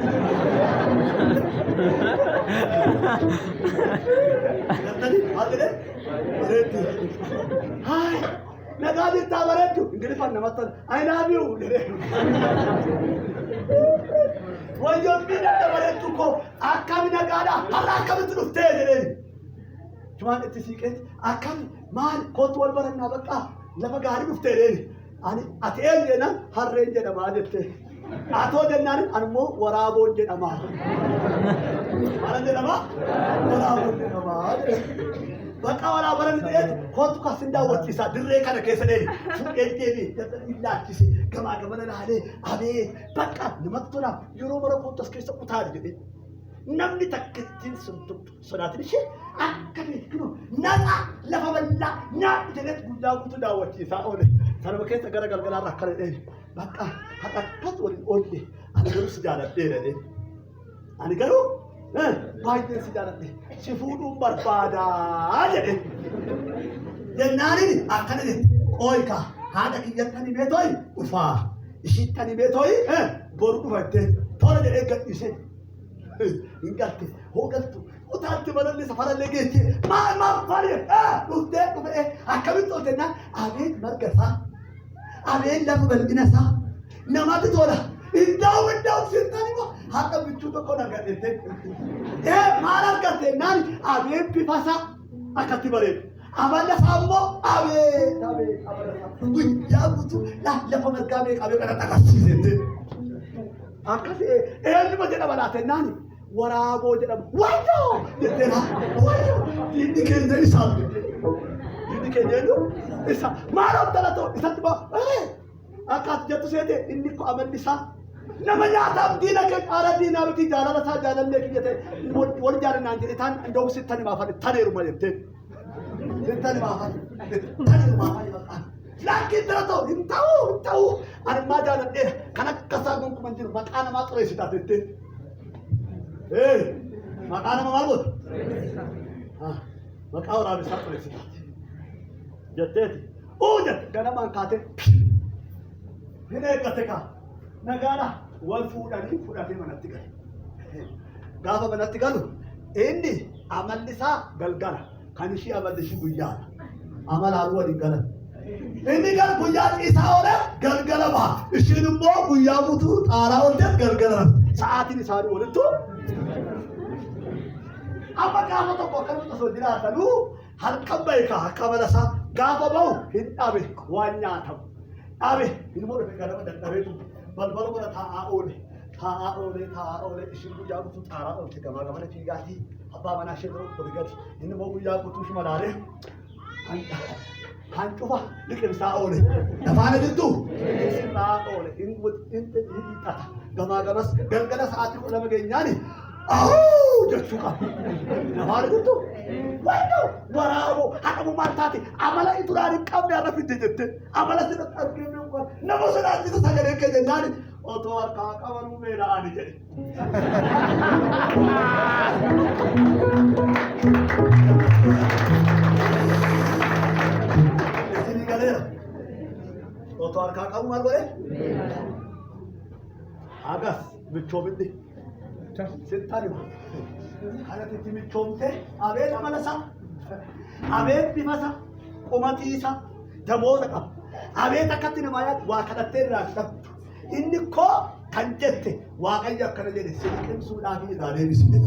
Bareeddu. Haay nagaa jirtaa bareeddu ingiliffaan namatti I love you jedheen. Wayyoon miidhagda bareeddu koo akkami nagaadha har'a akkamitti dhuftee jedheen. Cumaan itti siiqeetti akkami maal kootu wal barannaa bakka lafa gaarii dhuftee jedheen. Ani ati eenyu jennaan harreen jedhamaa jettee. Atoo jennaan anmoo waraaboon jedhamaa. Maalan jedhamaa? Waraaboon jedhamaa. Bakka waraabaran ta'eeti kootu kasin daawwachiisaa dirree kana keessa dheeni. Fuudhee deemee illaachise gamaa gamana laalee abee bakka namatti tola yeroo mara kootu as keessa utaale jedhee. Namni takkittiin sodaatin ishee akka beeknu naqa lafa bal'aa nyaadhu jedheet guyyaa guutuu daawwachiisaa oole. Sanuma keessa gara galgalaarra akkana dheeni. Bakka akkas waliin oolle ani garuu si jaaladheera jedhee. Ani garuu baay'ee si jaaladhe si fuudhuun barbaadaa jedhee. Jennaaniin akkana jedhe qooyka haadha kiyyattani beetooyi dhufaa ishiittani beetooyi boru dhufattee tola jedhee gadhiisee. Hin galte hoogaltu utaatti balallee safarallee geessee maal faale dhuftee dhufee akkamitti ooltennaan abeen marga isaa abeen lafa bal'ina isaa namatti tola indaa'u seentanii moo haqa bichuu tokko nagadhettee maal argattennaan abeen bifa isaa akkatti bareedu amalla isaa immoo abeen amalla isaa guyyaa guutuu lafa margaa meeqabee kana agarsiisettee akkasii eenyuma jedhama laatennaan waraaboo jedhama wayyoo jetteera wayyoo diinni keenya isaan diinni keenya isa maal obdalato isatti ba akkas jettu seete inni ko amalli isaa nama nyaataaf diina keenya ara diinaa miti jaalala isaa jaalallee kiyya ta'e wal jaalanaan jedhe taan indoom sittani baafate taneeruma jettee sittani baafate taneeruma baafate laakiin dalato hin ta'u ani maa jaaladheera kan akka isaa gonkuman jiru maqaa namaa xureessitaa jettee. Maqaa nama maal goota? Maqaa waraabessaa xureessitaati. Jetteeti. Jette ganamaan kaatee hin eeggate kaa nagaadha wal fuudhanii fudhatee manatti gale. Gaafa manatti galu inni amalli isaa galgala kan ishii amalli ishii guyyaadha. Amalaan waliin galan. Inni gal guyyaa isaa oole galgala baha. Ishiin immoo guyyaa guutuu xaaraa oolteet galgala sa'aatiin isaanii walittu. Amma gaafa tokko akkamitti osoo jiraatanuu halkan beekaa akka mana isaa gaafa bahu hin dhabe waan nyaatamu. Abe, ini mau dekat dengan dan itu. Baru mana ta'a ole. Isin tu jago tu tara ole. Kamar mana cigati. Apa mana sih tu berigati. Ini mau jago tu cuma dare. Hancuba, dikit saole. Nafana itu. Isin saole. Ini buat ini tata. Gama saat itu lama kenyani. Jechuudha. Nafana itu. Waduh, waraabo, hakamu mantati. Amala itu dari kami arah fitih jette. Amala tidak terkini bukan. Nama sudah itu saja dekat jenari. Otoar kawan merah ani jadi. Sini kalian. Otoar kawan mana boleh? Agas, bercoba deh. Sentari. Ada titik comte, abet amala sa, abet bimasa, omati sa, jamoza ka, abet akati namanya wakada terasa. Ini ko kanjete, wakaya kana jadi sedikit sudah ini dah ada di sini.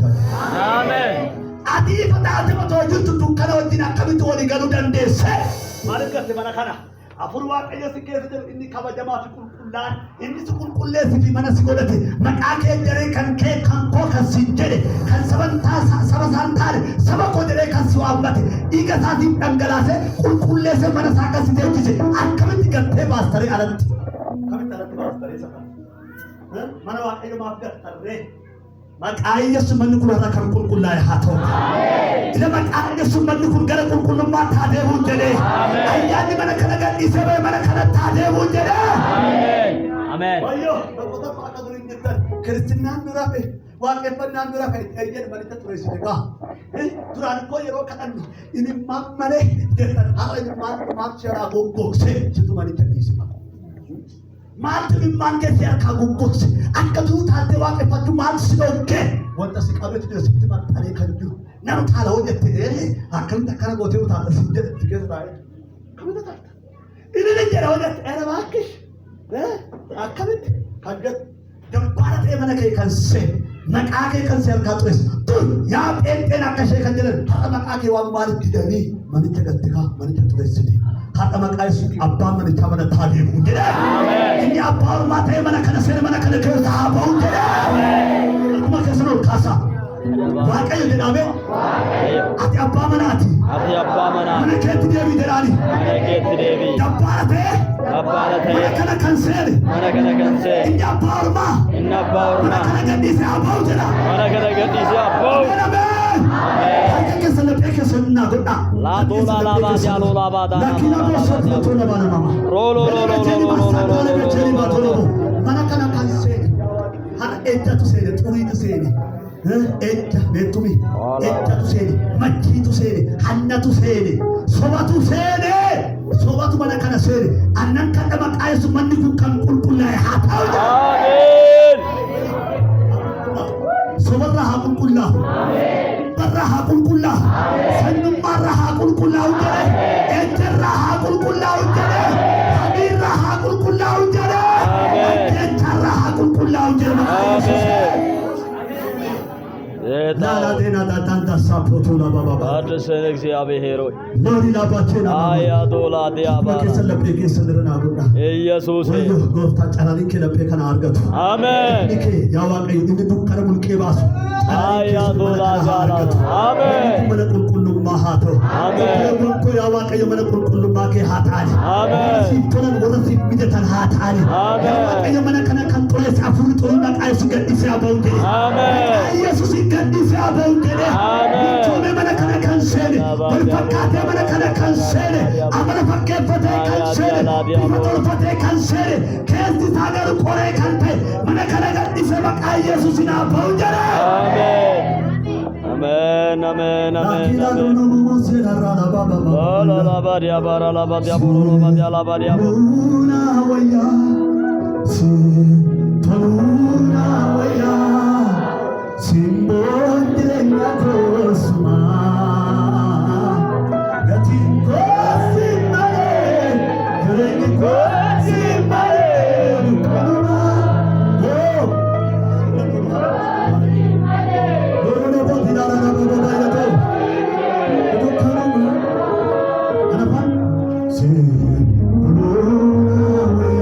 Amen. Adi pada ada macam itu tu kana wajina kami tu wali galu dan desa. Mari kita mana kana? Apuru wakaya sikit ini kaba jamaah kulkulan, ini kulkulan sih mana sekolah tu. Makake jere kan ke kan ko kan sinjere, kan sabantar, sabako jere kan suamat. Iga sahib tanggalase kulkulan se mana saka sih dia tu. Kami tiga tebas teri alat. Kami tarat tebas teri saka. Mana wakaya maaf teri. Makaya semanu kurang kan kulkulan hatu. Ila makaya semanu kurang kulkulan mata deh jere. Ayat di mana kana isebe mana kana tade wujere. Amen. Ayo, betul pakai dulu ini kan. Kristinan berapa? Waaqeffannaan dura kan eeyyan manitti ture sidigaa duraan koo yeroo kadhannu inni mammale jettan haa inni maal seeraa goggogsee situ manitti dhiisima maaltu dhimmaan keessee harkaa goggogse akka tuutaattee waaqeffachuu maal si dhogge wanta si qabeetu jira sitti maxxanee kan jiru nama taala hojjette akkamitti akkana gootee utaata si jedhe si keessa taa'ee akkamitti taata inni jedha hojjette era baakkish akkamitti kan jedhu Jambara ta'e mana kee kan see maqaa kee kan see harkaa xures tun yaa pheenxeen akka ishee kan jedhan haadha maqaa kee waan maalitti didanii manicha gattikaa manicha xureessite haadha maqaa yesuus abbaan manichaa mana taa deemuu jedhe inni abbaa ormaa ta'e mana kana seena mana kana keessa haa ba'u jedhe akkuma keessan ol kaasaa waaqayyo jedhame ati abbaa manaati mana keetti deebii jedhaani jabbaara ta'e mana kana kan seene inni abbaa ormaa mana kana gadhiisee haa ba'u jedha harka keessa laphee keessa naa godhaa lakkina boosoo footoo labaana nama mana kana kan seene hara ejjatu seene xuriitu seene ejja beettumi ejjatu seene machiitu seene hannatu seene sobatu seene sobatu mana kana seene annan kadha maqaa yesuus manni kun kan qulqullaa'e haa ta'u sobarra haa qulqullaa'u barra haa qulqullaa'u sanyummaarra haa qulqullaa'u jedhe ejjarra haa qulqullaa'u jedhe hamiirra haa qulqullaa'u jedhe ejjarra haa qulqullaa'u jedhe maqaa yesuus Nala dena da tanta sapoto la baba. Adresen እግዚአብሔር ሆይ Lori la bachena. አያዶላ ዲያባ Kesalaphe kesalirana godha. ኢየሱስ Goofta caralikke laphee kana argatu. አሜን Ike yaa waaqayyo inni dukkana mulqee baasu. አያዶላ ጋላ አሜን Mana qulqullummaa haa ta'u. Ameen. Ko yaa waaqayyo mana qulqullummaa kee haa ta'ani. Ameen. Siif tolan warra siif mijatan haa ta'ani. Ameen. Yaa waaqayyo mana kana kan xureesse hafuurri xurii maqaa Yesuus gadhiisee haa ba'u jedhe. Ameen. Yesuus gadhiisee haa ba'u jedhe. Ameen. Michoomee mana kana kan seene. Wal fakkaatee mana kana kan seene. Amala fakkeeffatee kan seene. Bifa tolfatee kan seene. Keessi isaa garuu qoree kan ta'e mana kana gadhiisee maqaa Yesuusiin haa ba'u jedhe. አሜን አሜን አሜን Lakkina አሜን dunumu seerarra la baba baba. la badia bara la badia buru la badia la badia Toluna waya, si toluna waya, simbol direnya kosma, gatin kosimale, direnya kosimale, toluna, oh, toluna boti la la la baba baba baba, itu toluna. Apa? Si toluna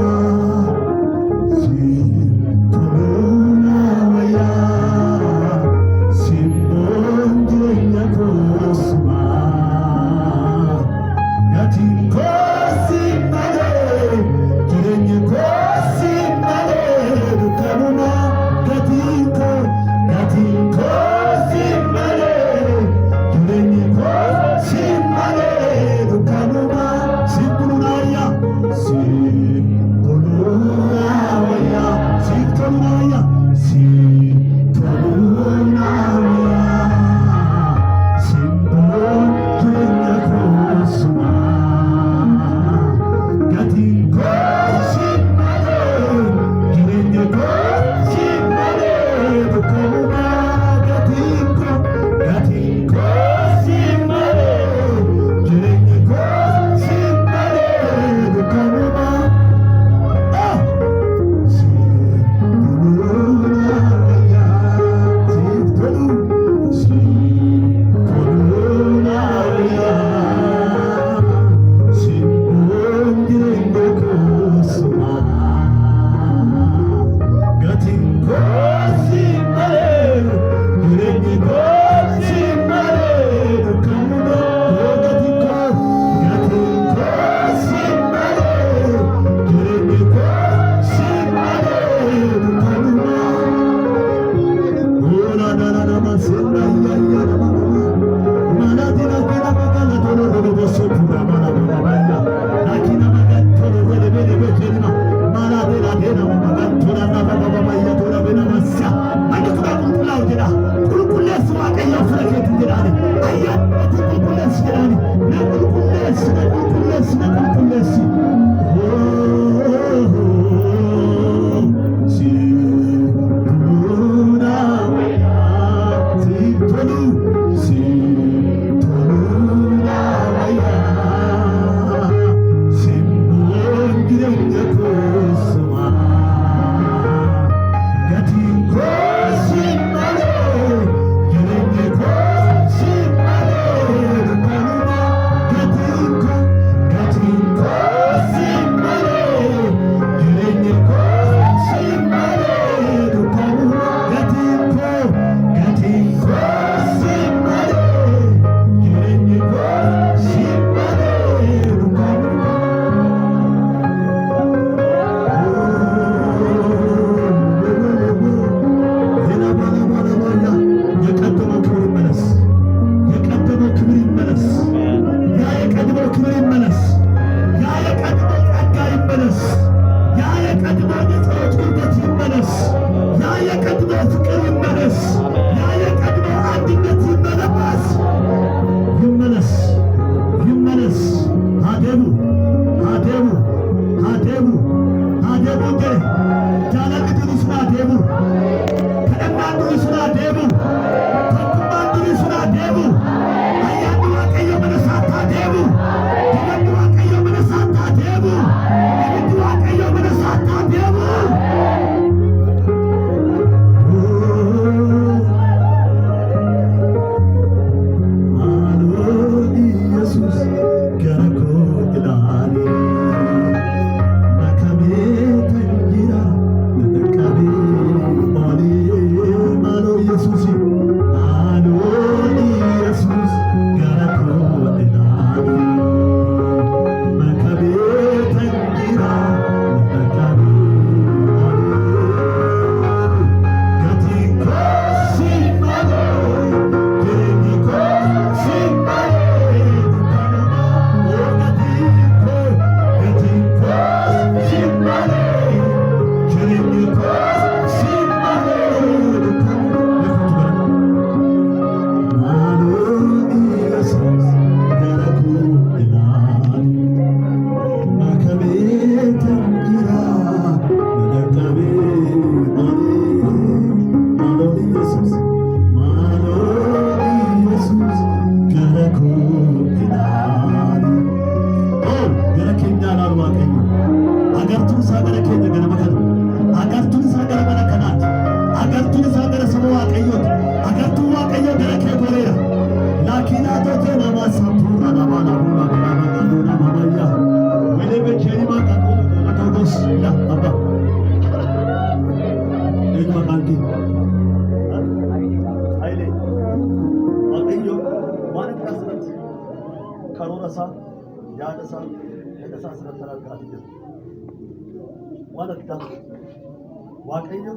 waaqayyo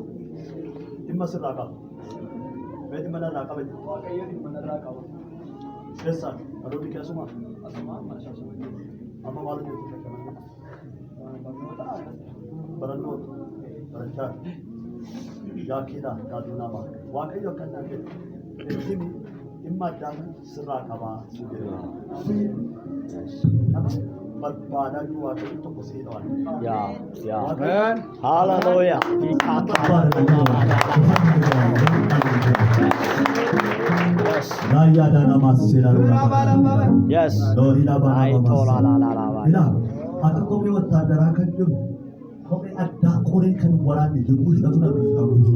dhimma sirraa qaba. Mee dhimma narraa qaba jedhu. Waaqayyo dhimma narraa qaba. Keessaan dhaloonni keessumaa amma maal hojjetu barannoota barachaa yaakiidhaan gaazexaama waaqayyo akka naan jedhu dhimma addaa sirraa qabaa sun jedhama. Barbaadaa jiru waaqayyo tokko seenaa. Amen. Hallelujah. Yes. Yes. Akka kophee wattaadaraa kan jiru kophee addaa qoree kan waraanne yommuu hidhatu dha.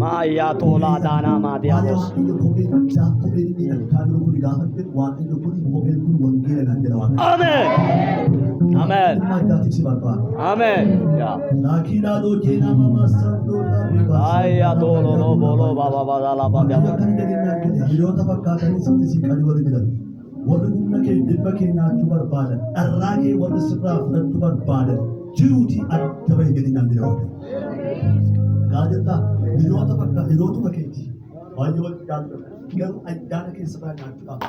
Maayaa tolaa daanaa maatiyaas. Kophee addaa kophee inni addaa jiru kun gaafa jedhu waaqayyo kun kopheen kun wangeela kan jedha waaqayyo. Amen. Amen. Dhimma addaatiif si barbaada. Amen. Laakiidhaa doojee nama maasandoo dhaabee Maayaa toloo boloo baba baba laba Waaqayyo kan jedhanii hiriyoota fakkaatanii sitti siqanii waliin jiran. Warri humna keenya dhibba keenyaachuu barbaadan dharraa kee warri sirraa fudhachuu barbaadan jiruuti adda bahee jedhinaan jedha Waaqayyo. Gaazexaa hiriyootuma keeti baay'ee wal jaallatu garuu ayyaana keessaa nyaachuudhaaf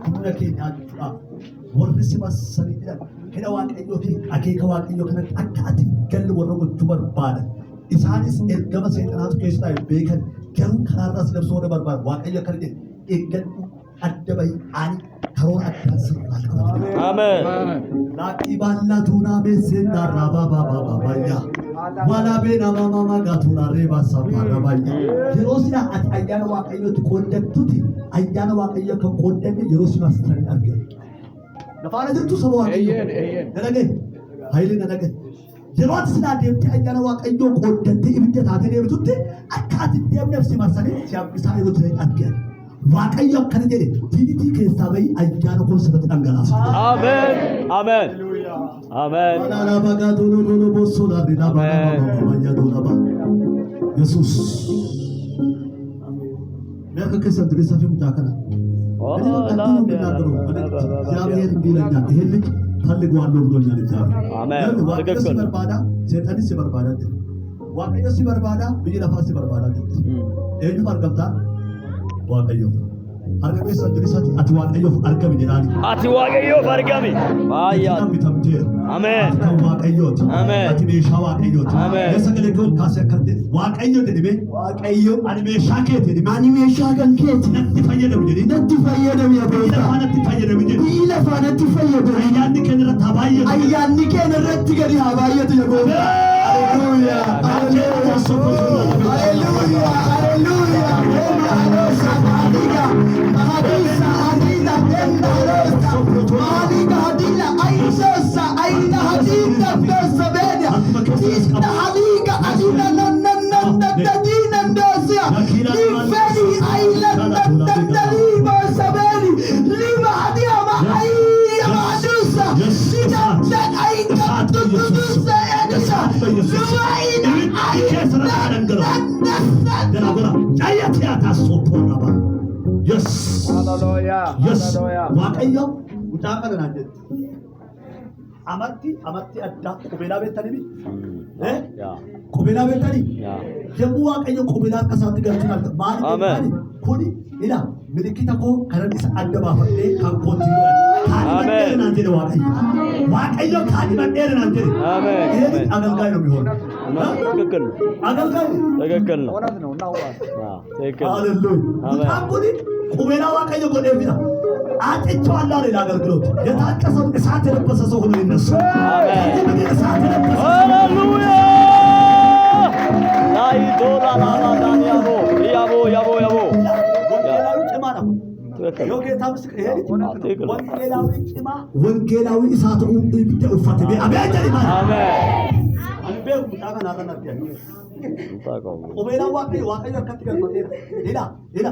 humna kee nyaachuudhaaf warri si marsanii jiran hidha waaqayyoo fi akeeka waaqayyoo kanatti akka ati galli warra gochuu barbaadan isaanis ergama seexanaatu keessaa beekan garuu karaarraas dabsuu warra barbaadan waaqayyo akkana jedhe eeggadhu adda bahii ani karoora addaan sirraa qaba. Amen. Laaqii baallaa tuunaa beesseen daarraa baabaa baay'aa. Walaa beena mama gaatuunaa reebaa saaphaadha baay'aa. Yeroo sila ati ayyaana waaqayyootti qooddattutti ayyaana waaqayyoo kan qooddanne yeroo si marsanii argina. Nafaana jirtu saba waaqayyoo. Nadhagee hayilee nadhagee. Yeroo ati silaa deemtee ayyaana waaqayyoo qooddattee ibidda taatee deemtutti akka ati deemneef si marsanii si hambisaan yeroo jireenya argina. Waaqayyo akkana jedhe diinitii keessaa bahii ayyaana koo sirratti dhangalaasa. Amen. Amen. Amen. Yesus. Mereka kesan dari safi muda kana. Oh, Siapa yang bilangnya ini hal gua belum dunia ni siapa. Amen. Waktu si berbada, setan si berbada. Waktu si berbada, biji nafas si berbada. Ini markata waaqayyo Harka keessa jirisati ati waaqayyoof argami jedhaani. Ati waaqayyoof argami. Baay'ee. Namni tamteera. Ameen. Kan waaqayyooti. Ameen. Ati meeshaa waaqayyooti. Ameen. Keessa galee goon kaasee akka ta'e waaqayyo jedhame waaqayyo ani meeshaa keeti jedhame. Ani meeshaa kan keeti. Natti fayyadamu jedhee. Natti fayyadamu yaa Biyya gooftaa. faanatti fayyadamu jedhee. Biyya faanatti fayyadamu. Ayyaanni keenya irratti haa baay'atu. Ayyaanni keenya irratti gadi haa baay'atu yaa gooftaa. Haleluuyaa. Haleluuyaa. Haleluuyaa. Haleluuyaa. Emarosa maliga. Mahadisa adila emarosa. Maliga adila aisosa aina hadina dosa beda. Tina haliga adila nananananadina dosa. Liveni aila nanananadima sabeli. Lima hadia ma aia madusa. Tina nan aina tutusa edisa. Luaina aina Yes. Hallelujah. Yes. Hallelujah. Waaqayyo mucaa kana naan jedhe. Amatti addaa qubeelaa beektanii? Yaa. Qubeelaa beektanii? Yaa. Yommuu waaqayyo qubeelaa akka isaatti galchuun arga. Maali beektanii? Kuni ila milikiita koo kanan isa adda baafadhee kan kooti godhan. Kaadhimadheera naan jedhe waaqayyo. Waaqayyo kaadhimadheera naan jedhe. Ameen. Eebi agalgaay ነው የሚሆነው። ትክክል ነው። አገልጋይ ትክክል ነው። እውነት ነው እናውቃለን። አዎ ትክክል ነው። ሃሌሉያ አሜን። ታንኩኒ ቁቤላ ዋቀዮ ጎዴፊና አጥቻለሁ አለ ለአገልግሎት የታቀሰው እሳት የለበሰ ሰው ሆኖ ይነሳ። አሜን። እንግዲህ እሳት የለበሰ ሃሌሉያ ላይ ዶራ ላላዳን ያቦ ያቦ ያቦ ያቦ ወንጌላዊ ጭማ ነው። ትክክል ነው። የጌታ ምስክር ይሄ ልጅ ትክክል ነው። ወንጌላዊ ጭማ ወንጌላዊ እሳት ኡፈተ አቤት ጀሪማ አሜን። አንቤው ሙጣና ናራናት ያኒ ታውቀው ቁቤላ ዋቀዮ ከትገል መቴራ ሌላ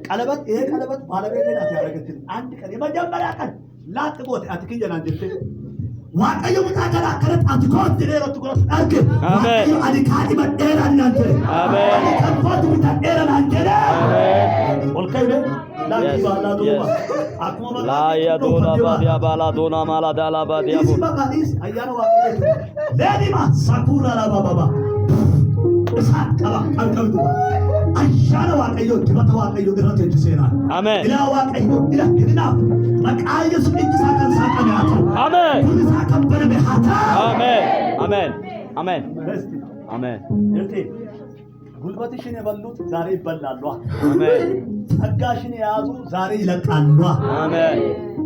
ቀለበት ይሄ ቀለበት ባለቤቴ ናት ያደረገችልኝ። አንድ ቀን የመጀመሪያ ቀን ላጥቦት አትክየና እንጀት ዋቀዮ ሙጣና ከረት አትኮት ዲሬሮት ጎስ አርክ ዋቀዮ አዲካዲ መደራ እናንተ አሜን። ከፎት ሙጣና እናንተ አሜን። ወልከይደ ላኪ ባላ ዶማ አክሞ ላ ያዶላ ባዲያ ባላ ዶና ማላ ዳላ ባዲያ ቦ ኢስማካዲስ አያኖ ዋቀዮ ለዲማ ሳኩራ ላባባባ እሳት ቀባ ቀልቀልቱ አሻነ ዋቀዮ ድበተ ዋቀዮ ድረት እጅሴና አሜን። ኢላ ዋቀዮ ኢላ ህድና መቃየሱ እጅሳ ከንሳ ቀናቱ አሜን። ኩንሳ ከበረ በሃታ አሜን። አሜን። አሜን። በስቲ አሜን። እርቴ ጉልበትሽን የበሉት ዛሬ ይበላሉ። አሜን። ጸጋሽን የያዙ ዛሬ ይለቃሉ። አሜን።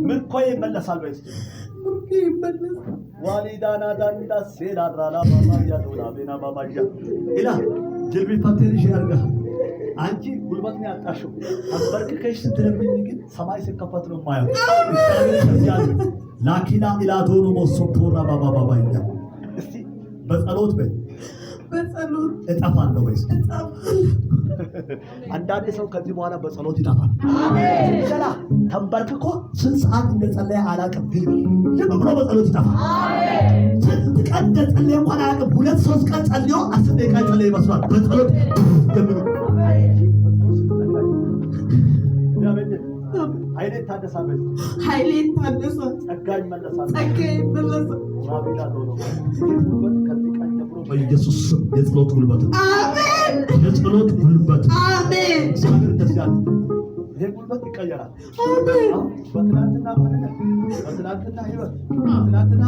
ምርኮ ይመለሳል። በስቲ ዋሊዳና ዳንዳ ሴዳራላ ማማያ ዶላ ቤና ማማያ ኢላ ጅልቢ ፓቴሪሽ ያርጋ አንቺ ጉልበት ነው ያጣሽው። አንበርክከሽ ስትለምኝ ግን ሰማይ ሲከፈት ነው ማየው። እግዚአብሔር ከዚያል ላኪና ኢላ ዶኖ ሞሶቶራ ባባባባያ እስቲ በጸሎት በይ በጸሎት እጠፋለሁ ወይስ አንዳንድ ሰው ከዚህ በኋላ በጸሎት ይጠፋል። አሜን። ገና ተንበርክኮ ስንት ሰዓት እንደጸለየ አላውቅም፣ ግን ልብ ብሎ በጸሎት ይጠፋል። አሜን። ስንት ቀን እንደጸለየ እንኳን አያውቅም። 2-3 ቀን ጸልዮ 10 ደቂቃ ጸለየ ይመስላል። በጸሎት ጀምሮ ኃይሌ ታደሳል። ኃይሌ ታደሰ። ጸጋ ይመለሳል። ጸጋ ይመለሳል። ዋቢላ ዶኖ ከዚህ ቀን ጀምሮ በኢየሱስ ስም የጸሎት ጉልበት አሜን። የጸሎት ጉልበት አሜን። እግዚአብሔር ደስ ያለ ይሄ ጉልበት ይቀየራል። አሜን። በትናንትና ማንነት በትናንትና ህይወት በትናንትና